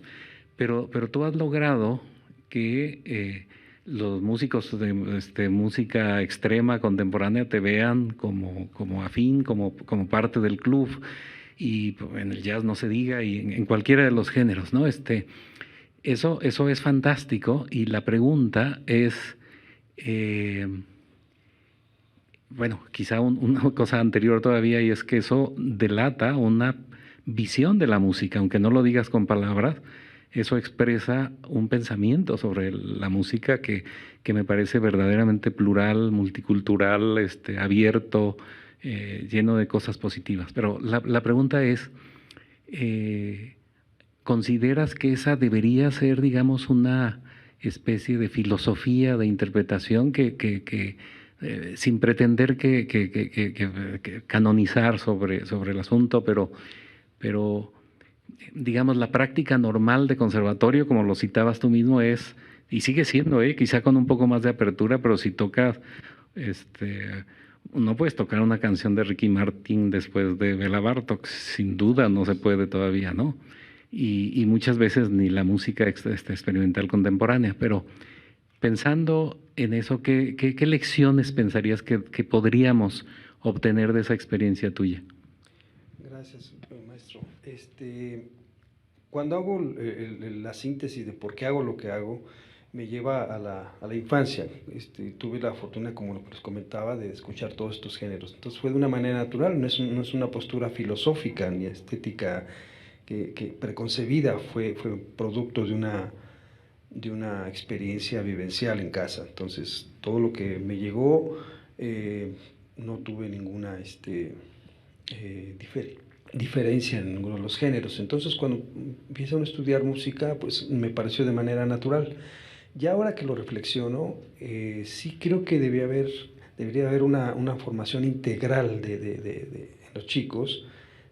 Pero tú has logrado que los músicos de música extrema contemporánea te vean como afín, como parte del club, y en el jazz no se diga, y en cualquiera de los géneros, ¿no? Eso es fantástico, y la pregunta es, bueno, quizá una cosa anterior todavía, y es que eso delata una visión de la música, aunque no lo digas con palabras. Eso expresa un pensamiento sobre la música que me parece verdaderamente plural, multicultural, abierto, lleno de cosas positivas. Pero la pregunta es, ¿consideras que esa debería ser, digamos, una especie de filosofía de interpretación que sin pretender que canonizar sobre el asunto, pero digamos, la práctica normal de conservatorio, como lo citabas tú mismo, es, y sigue siendo, quizá con un poco más de apertura, pero si tocas, no puedes tocar una canción de Ricky Martin después de Bela Bartok, sin duda no se puede todavía, ¿no? Y muchas veces ni la música experimental contemporánea, pero pensando en eso, ¿qué lecciones pensarías que podríamos obtener de esa experiencia tuya? Gracias, maestro. Cuando hago la síntesis de por qué hago lo que hago, me lleva a la infancia. Tuve la fortuna, como les comentaba, de escuchar todos estos géneros. Entonces fue de una manera natural, no es una postura filosófica ni estética que preconcebida, fue producto de una experiencia vivencial en casa. Entonces todo lo que me llegó, no tuve ninguna diferencia en ninguno de los géneros. Entonces cuando empiezo a estudiar música, pues me pareció de manera natural. Ya ahora que lo reflexiono, sí creo que debería haber una formación integral de los chicos,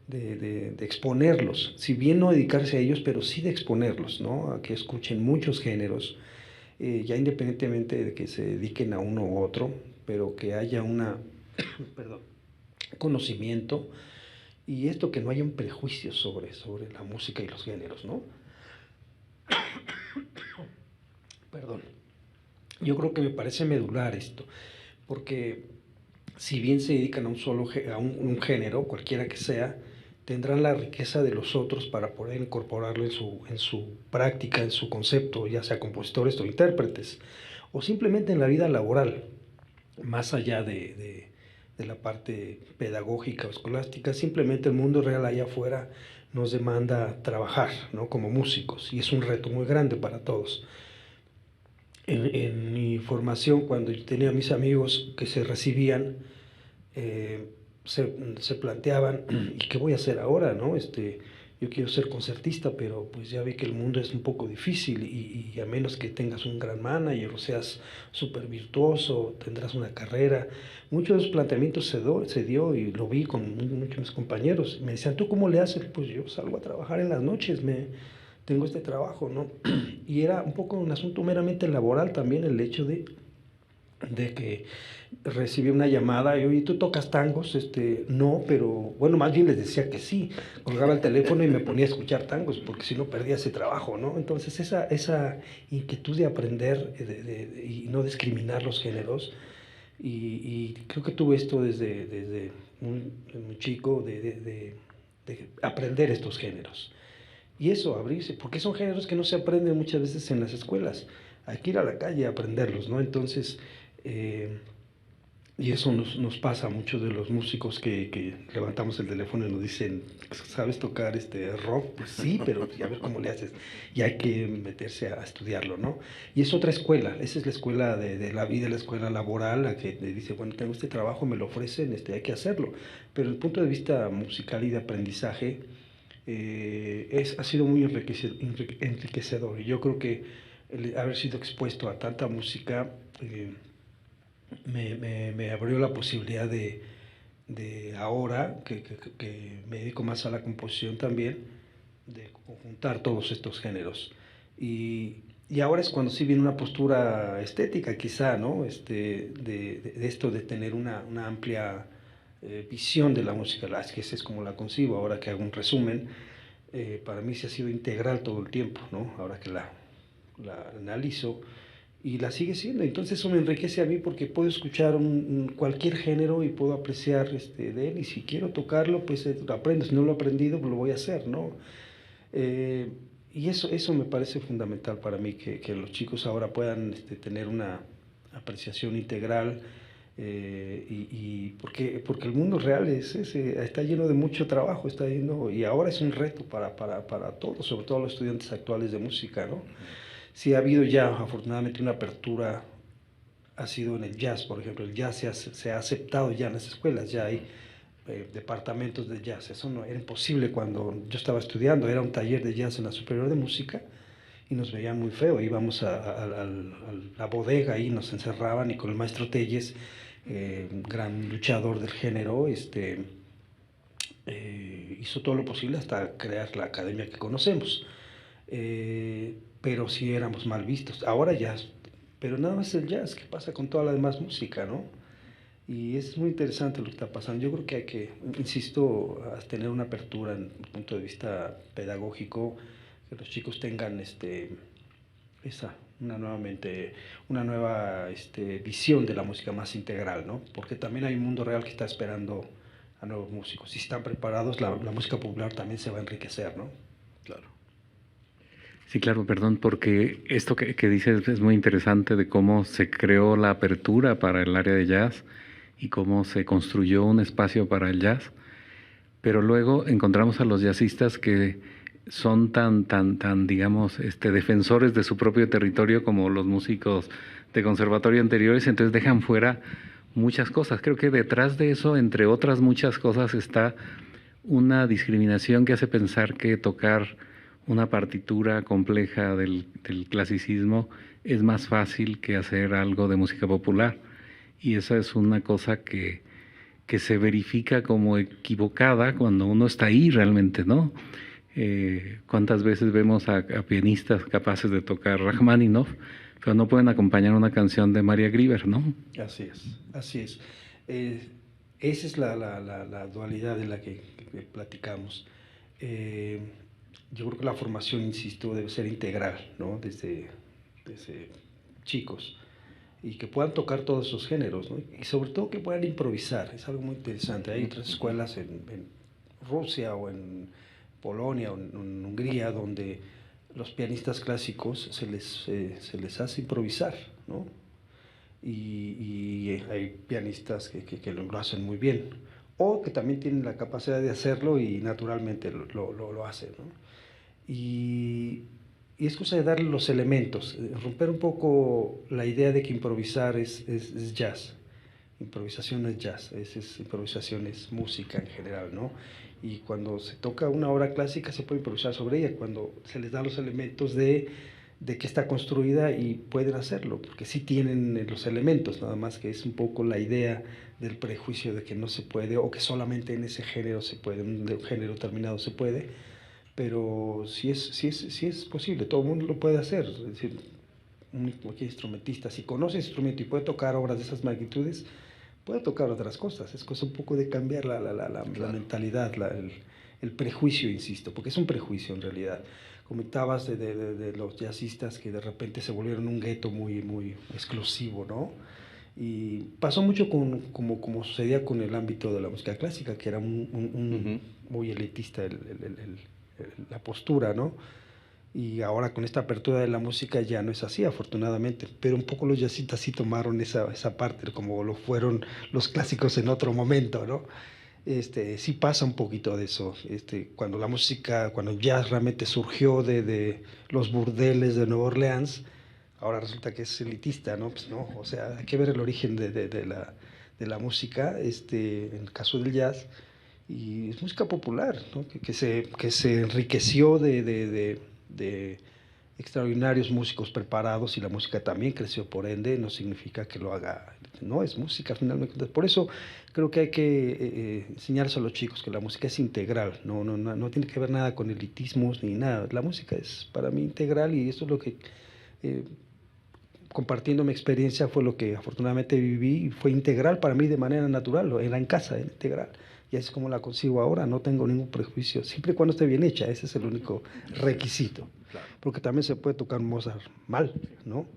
de exponerlos, si bien no dedicarse a ellos, pero sí de exponerlos, ¿no? A que escuchen muchos géneros, ya independientemente de que se dediquen a uno u otro, pero que haya perdón, conocimiento, y esto, que no haya un prejuicio sobre la música y los géneros, ¿no? Perdón. Yo creo que me parece medular esto, porque si bien se dedican a un género, cualquiera que sea, tendrán la riqueza de los otros para poder incorporarlo en su práctica, en su concepto, ya sea compositores o intérpretes, o simplemente en la vida laboral, más allá de la parte pedagógica o escolástica. Simplemente el mundo real allá afuera nos demanda trabajar, ¿no? Como músicos, y es un reto muy grande para todos. En mi formación, cuando yo tenía a mis amigos que se recibían, se planteaban, ¿y qué voy a hacer ahora, no? Yo quiero ser concertista, pero pues ya vi que el mundo es un poco difícil, y a menos que tengas un gran manager o seas súper virtuoso, tendrás una carrera. Muchos de esos planteamientos se dio, y lo vi con muchos de mis compañeros. Me decían, ¿tú cómo le haces? Pues yo salgo a trabajar en las noches, tengo este trabajo, ¿no? Y era un poco un asunto meramente laboral también, el hecho de que recibí una llamada y, oye, ¿tú tocas tangos? No, pero bueno, más bien les decía que sí. Colgaba el teléfono y me ponía a escuchar tangos, porque si no perdía ese trabajo, ¿no? Entonces esa inquietud de aprender y no discriminar los géneros, y creo que tuve esto desde muy chico de aprender estos géneros. Y eso, abrirse, porque son géneros que no se aprenden muchas veces en las escuelas. Hay que ir a la calle a aprenderlos, ¿no? Entonces, y eso nos pasa a muchos de los músicos que levantamos el teléfono y nos dicen, ¿sabes tocar rock? Pues sí, pero a ver cómo le haces. Y hay que meterse a estudiarlo, ¿no? Y es otra escuela, esa es la escuela de la vida, la escuela laboral, la que te dice, bueno, tengo este trabajo, me lo ofrecen, hay que hacerlo. Pero desde el punto de vista musical y de aprendizaje, ha sido muy enriquecedor. Y yo creo que el haber sido expuesto a tanta música me abrió la posibilidad de ahora, que me dedico más a la composición también, de conjuntar todos estos géneros. Y ahora es cuando sí viene una postura estética, quizá, ¿no? De esto de tener una amplia visión de la música, que esa es como la concibo, ahora que hago un resumen. Para mí se ha sido integral todo el tiempo, ¿no? Ahora que la analizo, y la sigue siendo. Entonces eso me enriquece a mí porque puedo escuchar cualquier género y puedo apreciar de él, y si quiero tocarlo, pues lo aprendo. Si no lo he aprendido, pues lo voy a hacer, ¿no? Y eso me parece fundamental para mí, que los chicos ahora puedan tener una apreciación integral, porque el mundo real está lleno de mucho trabajo, y ahora es un reto para todos, sobre todo los estudiantes actuales de música, ¿no? Sí ha habido ya afortunadamente una apertura, ha sido en el jazz, por ejemplo. El jazz se ha aceptado ya en las escuelas, ya hay departamentos de jazz. Eso no era imposible cuando yo estaba estudiando, era un taller de jazz en la Superior de Música y nos veían muy feo. Íbamos a la bodega y nos encerraban, y con el maestro Telles, un gran luchador del género, hizo todo lo posible hasta crear la academia que conocemos. Pero sí éramos mal vistos. Ahora ya, pero nada más el jazz, ¿qué pasa con toda la demás música, no? Y es muy interesante lo que está pasando. Yo creo que hay que, insisto, a tener una apertura en el punto de vista pedagógico, que los chicos tengan una nueva visión de la música más integral, ¿no? Porque también hay un mundo real que está esperando a nuevos músicos. Si están preparados, la música popular también se va a enriquecer, ¿no? Claro. Sí, claro, perdón, porque esto que dices es muy interesante, de cómo se creó la apertura para el área de jazz y cómo se construyó un espacio para el jazz, pero luego encontramos a los jazzistas que son tan, digamos, defensores de su propio territorio como los músicos de conservatorio anteriores, entonces dejan fuera muchas cosas. Creo que detrás de eso, entre otras muchas cosas, está una discriminación que hace pensar que tocar una partitura compleja del clasicismo es más fácil que hacer algo de música popular. Y esa es una cosa que se verifica como equivocada cuando uno está ahí realmente, ¿no? ¿Cuántas veces vemos a pianistas capaces de tocar Rachmaninoff, pero no pueden acompañar una canción de María Grieber, ¿no? Así es, así es. Esa es la dualidad de la que platicamos. Yo creo que la formación, insisto, debe ser integral, ¿no? Desde chicos, y que puedan tocar todos esos géneros, ¿no? Y sobre todo que puedan improvisar. Es algo muy interesante. Hay otras escuelas en Rusia o en Polonia o en Hungría donde los pianistas clásicos se les hace improvisar, ¿no? Y hay pianistas que lo hacen muy bien, o que también tienen la capacidad de hacerlo y naturalmente lo hacen, ¿no? Y es cosa de darle los elementos, romper un poco la idea de que improvisar es jazz. Improvisación no es jazz, improvisación es música en general, ¿no? Y cuando se toca una obra clásica se puede improvisar sobre ella, cuando se les da los elementos de que está construida, y pueden hacerlo, porque sí tienen los elementos, nada más que es un poco la idea del prejuicio de que no se puede, o que solamente en ese género se puede, de un género terminado se puede, pero sí es posible, todo el mundo lo puede hacer. Es decir, cualquier instrumentista, si conoce instrumento y puede tocar obras de esas magnitudes, puede tocar otras cosas. Es cosa un poco de cambiar la mentalidad, el prejuicio, insisto, porque es un prejuicio en realidad. Comentabas de los jazzistas que de repente se volvieron un gueto muy, muy exclusivo, ¿no? Y pasó mucho como sucedía con el ámbito de la música clásica, que era muy elitista la postura, ¿no? Y ahora con esta apertura de la música ya no es así, afortunadamente, pero un poco los jazzistas sí tomaron esa parte, como lo fueron los clásicos en otro momento, ¿no? Sí pasa un poquito de eso, cuando el jazz realmente surgió de los burdeles de Nueva Orleans, ahora resulta que es elitista, ¿no? Pues no, o sea, hay que ver el origen de la música, en el caso del jazz, y es música popular, ¿no? Que se enriqueció de extraordinarios músicos preparados, y la música también creció por ende, no significa que lo haga, no, es música finalmente. Por eso creo que hay que enseñarles a los chicos que la música es integral, no tiene que ver nada con elitismos ni nada, la música es para mí integral, y eso es lo que, compartiendo mi experiencia, fue lo que afortunadamente viví, y fue integral para mí de manera natural, era en casa, era integral. Y así es como la consigo ahora, no tengo ningún prejuicio, siempre y cuando esté bien hecha, ese es el único requisito. Claro. Porque también se puede tocar Mozart mal, ¿no?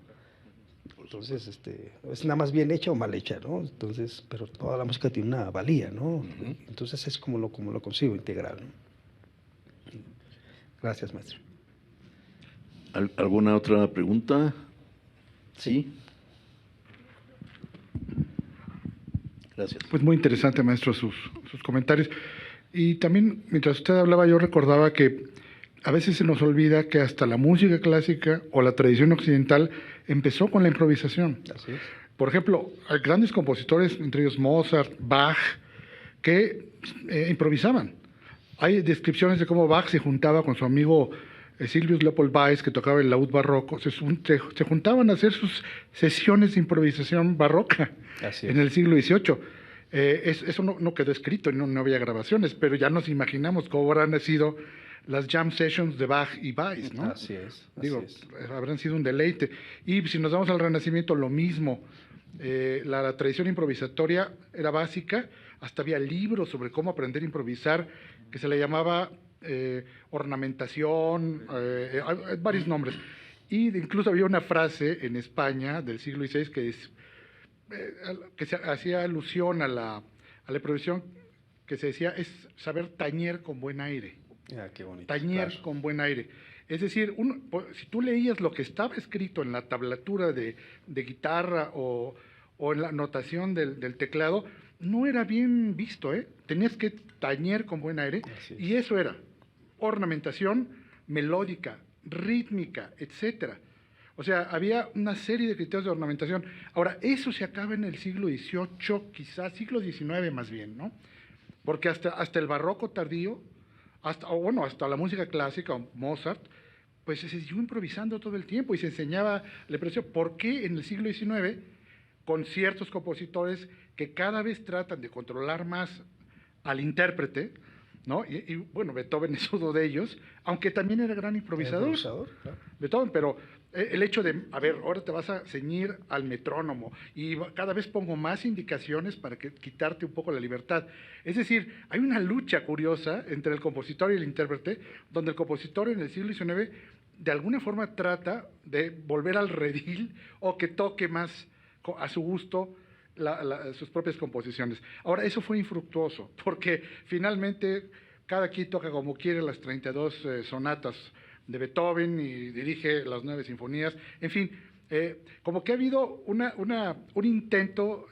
Entonces, es nada más bien hecha o mal hecha, ¿no? Entonces, pero toda la música tiene una valía, ¿no? Entonces es como lo consigo integral, ¿no? Gracias, maestro. ¿Alguna otra pregunta? Sí. Gracias. Pues muy interesante, maestro, sus comentarios. Y también, mientras usted hablaba, yo recordaba que a veces se nos olvida que hasta la música clásica o la tradición occidental empezó con la improvisación. Así es. Por ejemplo, hay grandes compositores, entre ellos Mozart, Bach, que improvisaban. Hay descripciones de cómo Bach se juntaba con su amigo Silvius Leopold Weiss, que tocaba el laúd barroco, se juntaban a hacer sus sesiones de improvisación barroca en el siglo XVIII. Eso no quedó escrito, no había grabaciones, pero ya nos imaginamos cómo habrán sido las jam sessions de Bach y Weiss, ¿no? Así es. Habrán sido un deleite. Y si nos vamos al Renacimiento, lo mismo. La tradición improvisatoria era básica, hasta había libros sobre cómo aprender a improvisar, que se le llamaba ornamentación, varios nombres. Y incluso había una frase en España del siglo XVI que se hacía alusión a la improvisación, que se decía, es saber tañer con buen aire. Qué bonito. Tañer claro. con buen aire. Es decir, si tú leías lo que estaba escrito en la tablatura de guitarra o en la notación del teclado, no era bien visto, ¿eh? Tenías que tañer con buen aire, y eso era ornamentación melódica, rítmica, etcétera. O sea, había una serie de criterios de ornamentación. Ahora, eso se acaba en el siglo XVIII, quizás siglo XIX más bien, ¿no? Porque hasta el barroco tardío, hasta la música clásica, o Mozart, pues se siguió improvisando todo el tiempo y se enseñaba la improvisación. ¿Por qué en el siglo XIX, con ciertos compositores que cada vez tratan de controlar más al intérprete, ¿no? Y bueno, Beethoven es uno de ellos, aunque también era gran improvisador. Claro. Beethoven, pero el hecho de, a ver, ahora te vas a ceñir al metrónomo y cada vez pongo más indicaciones para quitarte un poco la libertad. Es decir, hay una lucha curiosa entre el compositor y el intérprete, donde el compositor en el siglo XIX de alguna forma trata de volver al redil o que toque más a su gusto sus propias composiciones. Ahora, eso fue infructuoso, porque finalmente cada quien toca como quiere las 32 sonatas de Beethoven y dirige las 9 sinfonías. En fin, como que ha habido un intento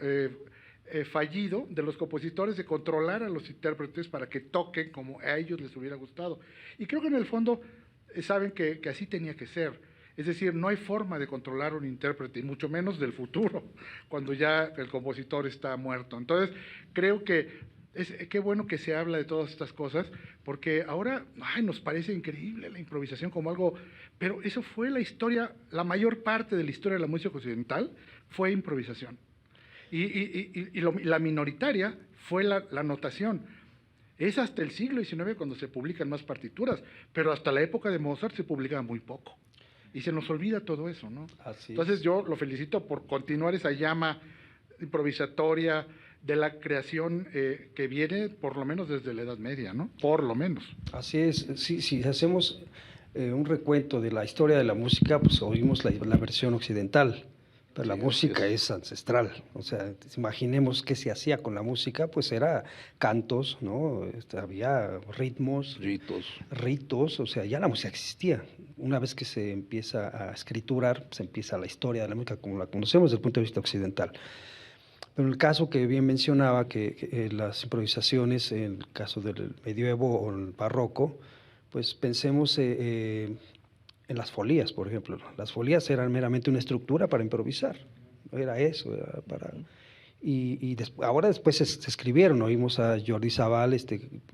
fallido de los compositores de controlar a los intérpretes para que toquen como a ellos les hubiera gustado. Y creo que en el fondo saben que así tenía que ser. Es decir, no hay forma de controlar un intérprete, y mucho menos del futuro, cuando ya el compositor está muerto. Entonces, creo que qué bueno que se habla de todas estas cosas, porque ahora nos parece increíble la improvisación como algo, pero eso fue la historia, la mayor parte de la historia de la música occidental fue improvisación. Y la minoritaria fue la notación. Es hasta el siglo XIX cuando se publican más partituras, pero hasta la época de Mozart se publicaba muy poco. Y se nos olvida todo eso, ¿no? Entonces yo lo felicito por continuar esa llama improvisatoria de la creación que viene por lo menos desde la Edad Media, ¿no? Por lo menos. Así es. Si hacemos un recuento de la historia de la música, pues oímos la versión occidental, Pero la Sí, música así es ancestral, o sea, imaginemos qué se hacía con la música, pues era cantos, ¿no? Había ritmos, ritos. ritos, o sea, ya la música existía. Una vez que se empieza a escriturar, se empieza la historia de la música como la conocemos desde el punto de vista occidental. Pero en el caso que bien mencionaba, que las improvisaciones, en el caso del medievo o el barroco, pues pensemos en las folías, por ejemplo. Las folías eran meramente una estructura para improvisar, era eso, era para... Ahora después se escribieron, oímos a Jordi Sabal,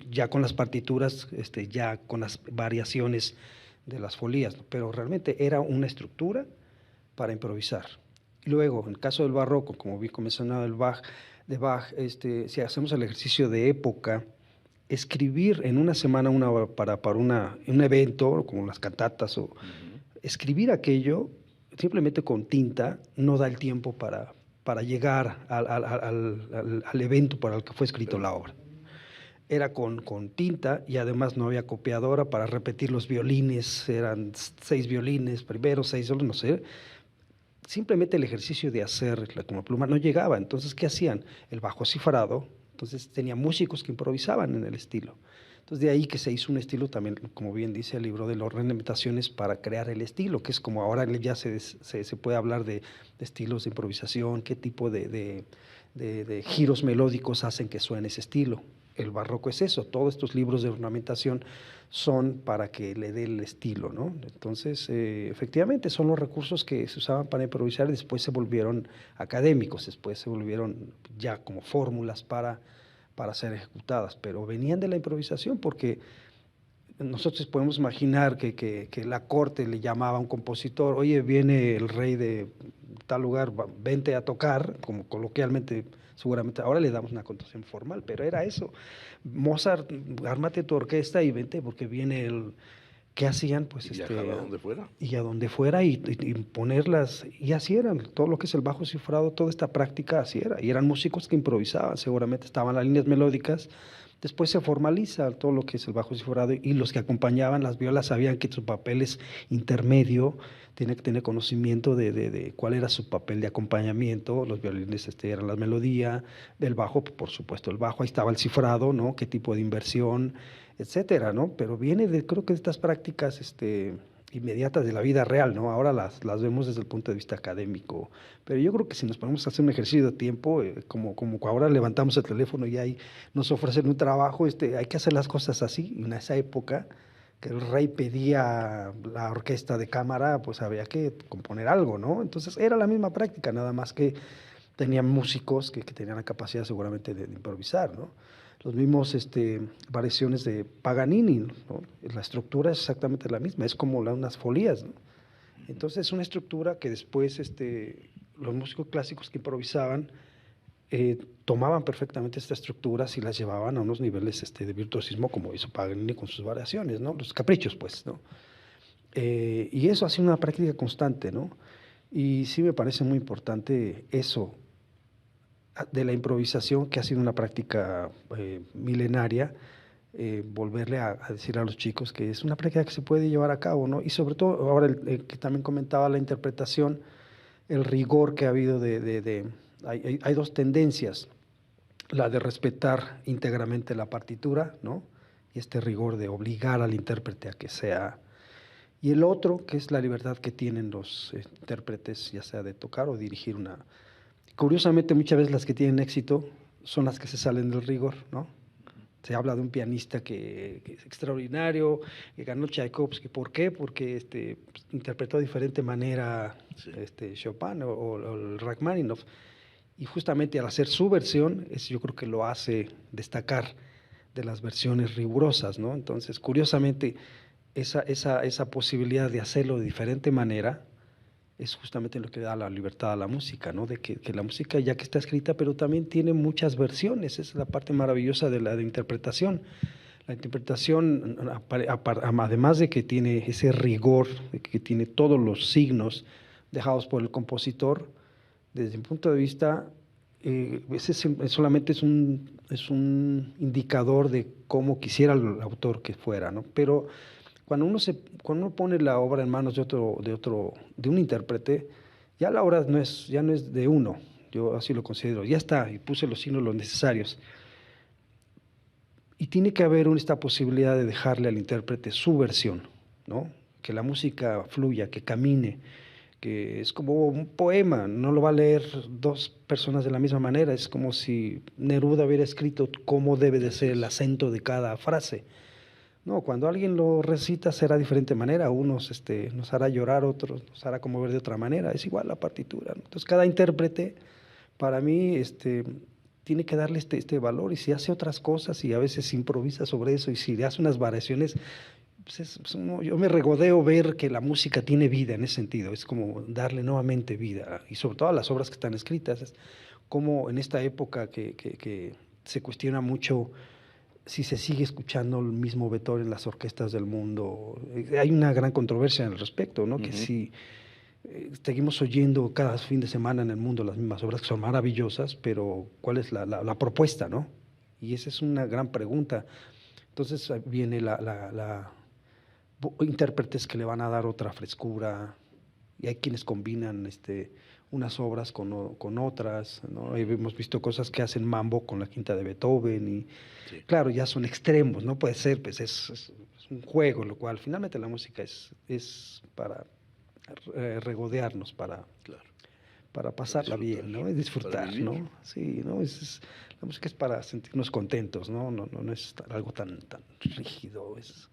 ya con las partituras, ya con las variaciones de las folías, pero realmente era una estructura para improvisar. Luego, en el caso del barroco, como vi mencionado de Bach, si hacemos el ejercicio de época, escribir en una semana una obra para un evento, como las cantatas, o escribir aquello simplemente con tinta no da el tiempo para llegar al evento para el que fue escrito la obra. Era con tinta y además no había copiadora para repetir los violines, eran 6 violines, primero 6 solos, no sé. Simplemente el ejercicio de hacer con la pluma no llegaba. Entonces, ¿qué hacían? El bajo cifrado, entonces tenía músicos que improvisaban en el estilo. Entonces, de ahí que se hizo un estilo también, como bien dice el libro, del orden de imitaciones para crear el estilo, que es como ahora ya se puede hablar de estilos de improvisación, qué tipo de giros melódicos hacen que suene ese estilo. El barroco es eso, todos estos libros de ornamentación son para que le dé el estilo, ¿no? Entonces, efectivamente, son los recursos que se usaban para improvisar y después se volvieron académicos, después se volvieron ya como fórmulas para ser ejecutadas, pero venían de la improvisación porque nosotros podemos imaginar que la corte le llamaba a un compositor, oye, viene el rey de tal lugar, vente a tocar, como coloquialmente, seguramente ahora le damos una connotación formal, pero era eso. Mozart, ármate tu orquesta y vente porque viene el... ¿Qué hacían? Pues Y viajar a donde fuera. Y a donde fuera y ponerlas, y así eran, todo lo que es el bajo cifrado, toda esta práctica así era, y eran músicos que improvisaban, seguramente estaban las líneas melódicas. Después se formaliza todo lo que es el bajo cifrado y los que acompañaban las violas sabían que su papel es intermedio, tiene que tener conocimiento de cuál era su papel de acompañamiento, los violines eran la melodía, del bajo, por supuesto el bajo, ahí estaba el cifrado, ¿no? Qué tipo de inversión, etcétera, ¿no? Pero viene creo que de estas prácticas inmediatas de la vida real, ¿no? Ahora las vemos desde el punto de vista académico, pero yo creo que si nos ponemos a hacer un ejercicio de tiempo, como ahora levantamos el teléfono y ahí nos ofrecen un trabajo, hay que hacer las cosas así. En esa época que el rey pedía la orquesta de cámara, pues había que componer algo, ¿no? Entonces era la misma práctica, nada más que tenían músicos que tenían la capacidad seguramente de improvisar, ¿no? Los mismos variaciones de Paganini, ¿no? La estructura es exactamente la misma, es como unas folías, ¿no? Entonces es una estructura que después los músicos clásicos que improvisaban tomaban perfectamente estas estructuras y las llevaban a unos niveles de virtuosismo como hizo Paganini con sus variaciones, ¿no? Los caprichos, pues, ¿no? Y eso ha sido una práctica constante, ¿no? Y sí me parece muy importante eso, de la improvisación, que ha sido una práctica milenaria, volverle a decir a los chicos que es una práctica que se puede llevar a cabo, ¿no? Y sobre todo, ahora que también comentaba la interpretación, el rigor que ha habido hay dos tendencias, la de respetar íntegramente la partitura, ¿no? Y este rigor de obligar al intérprete a que sea... Y el otro, que es la libertad que tienen los intérpretes, ya sea de tocar o dirigir una... Curiosamente, muchas veces las que tienen éxito son las que se salen del rigor, ¿no? Se habla de un pianista que es extraordinario, que ganó Tchaikovsky. ¿Por qué? Porque interpretó de diferente manera Chopin o el Rachmaninoff. Y justamente al hacer su versión, yo creo que lo hace destacar de las versiones rigurosas, ¿no? Entonces, curiosamente, esa posibilidad de hacerlo de diferente manera es justamente lo que da la libertad a la música, ¿no? De que la música ya que está escrita, pero también tiene muchas versiones, es la parte maravillosa de la interpretación. La interpretación, además de que tiene ese rigor, de que tiene todos los signos dejados por el compositor, desde mi punto de vista, solamente es un indicador de cómo quisiera el autor que fuera, ¿no? Pero cuando uno pone la obra en manos de un intérprete, Ya la obra ya no es de uno, yo así lo considero, ya está, y puse los signos los necesarios. Y tiene que haber esta posibilidad de dejarle al intérprete su versión, ¿no? Que la música fluya, que camine, que es como un poema, no lo va a leer dos personas de la misma manera, es como si Neruda hubiera escrito cómo debe de ser el acento de cada frase. No, cuando alguien lo recita será de diferente manera, unos nos hará llorar, otros nos hará conmover de otra manera, es igual la partitura, ¿no? Entonces cada intérprete, para mí, tiene que darle este valor, y si hace otras cosas y a veces improvisa sobre eso, y si hace unas variaciones, pues yo me regodeo ver que la música tiene vida en ese sentido, es como darle nuevamente vida, y sobre todo a las obras que están escritas, es como en esta época que se cuestiona mucho si se sigue escuchando el mismo Beethoven en las orquestas del mundo. Hay una gran controversia al respecto, ¿no? Que si seguimos oyendo cada fin de semana en el mundo las mismas obras que son maravillosas, pero ¿cuál es la propuesta, no? Y esa es una gran pregunta. Entonces viene intérpretes que le van a dar otra frescura, y hay quienes combinan unas obras con otras, ¿no? Hemos visto cosas que hacen mambo con la quinta de Beethoven, y sí, claro, ya son extremos, no puede ser, pues es un juego, lo cual finalmente la música es para regodearnos, claro, para pasarla bien, ¿no? Y disfrutar, ¿no? Sí, ¿no? La música es para sentirnos contentos, ¿no? No es algo tan rígido, es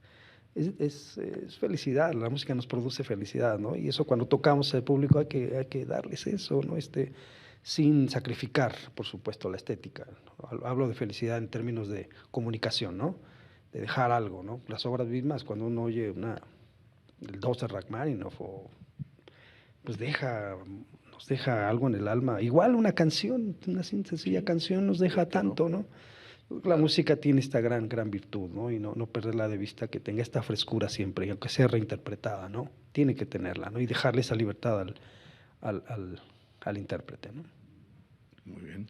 felicidad, la música nos produce felicidad, ¿no? Y eso cuando tocamos al público hay que darles eso, ¿no? Sin sacrificar, por supuesto, la estética, ¿no? Hablo de felicidad en términos de comunicación, ¿no? De dejar algo, ¿no? Las obras mismas, cuando uno oye el 12 Rachmaninoff, pues nos deja algo en el alma. Igual una canción, una sencilla canción nos deja tanto, ¿no? La música tiene esta gran virtud, ¿no? Y no perderla de vista, que tenga esta frescura siempre, y aunque sea reinterpretada, ¿no? Tiene que tenerla, ¿no? Y dejarle esa libertad al intérprete, ¿no? Muy bien.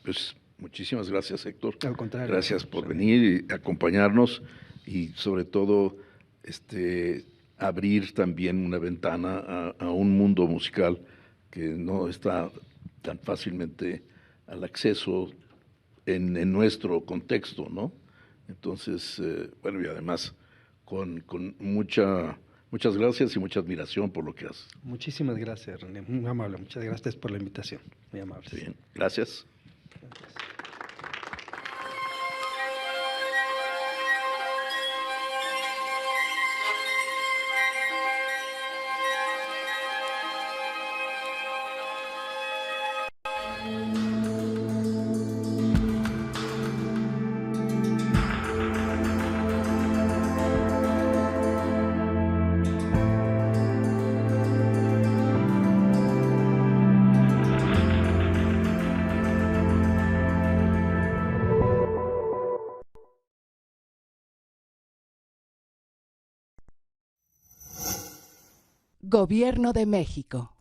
Pues muchísimas gracias, Héctor. Al contrario. Gracias por venir y acompañarnos, y sobre todo abrir también una ventana a un mundo musical que no está tan fácilmente al acceso en nuestro contexto, ¿no? Entonces, bueno, y además con muchas gracias y mucha admiración por lo que haces. Muchísimas gracias, René, muy amable, muchas gracias por la invitación, muy amable. Bien, gracias. Gobierno de México.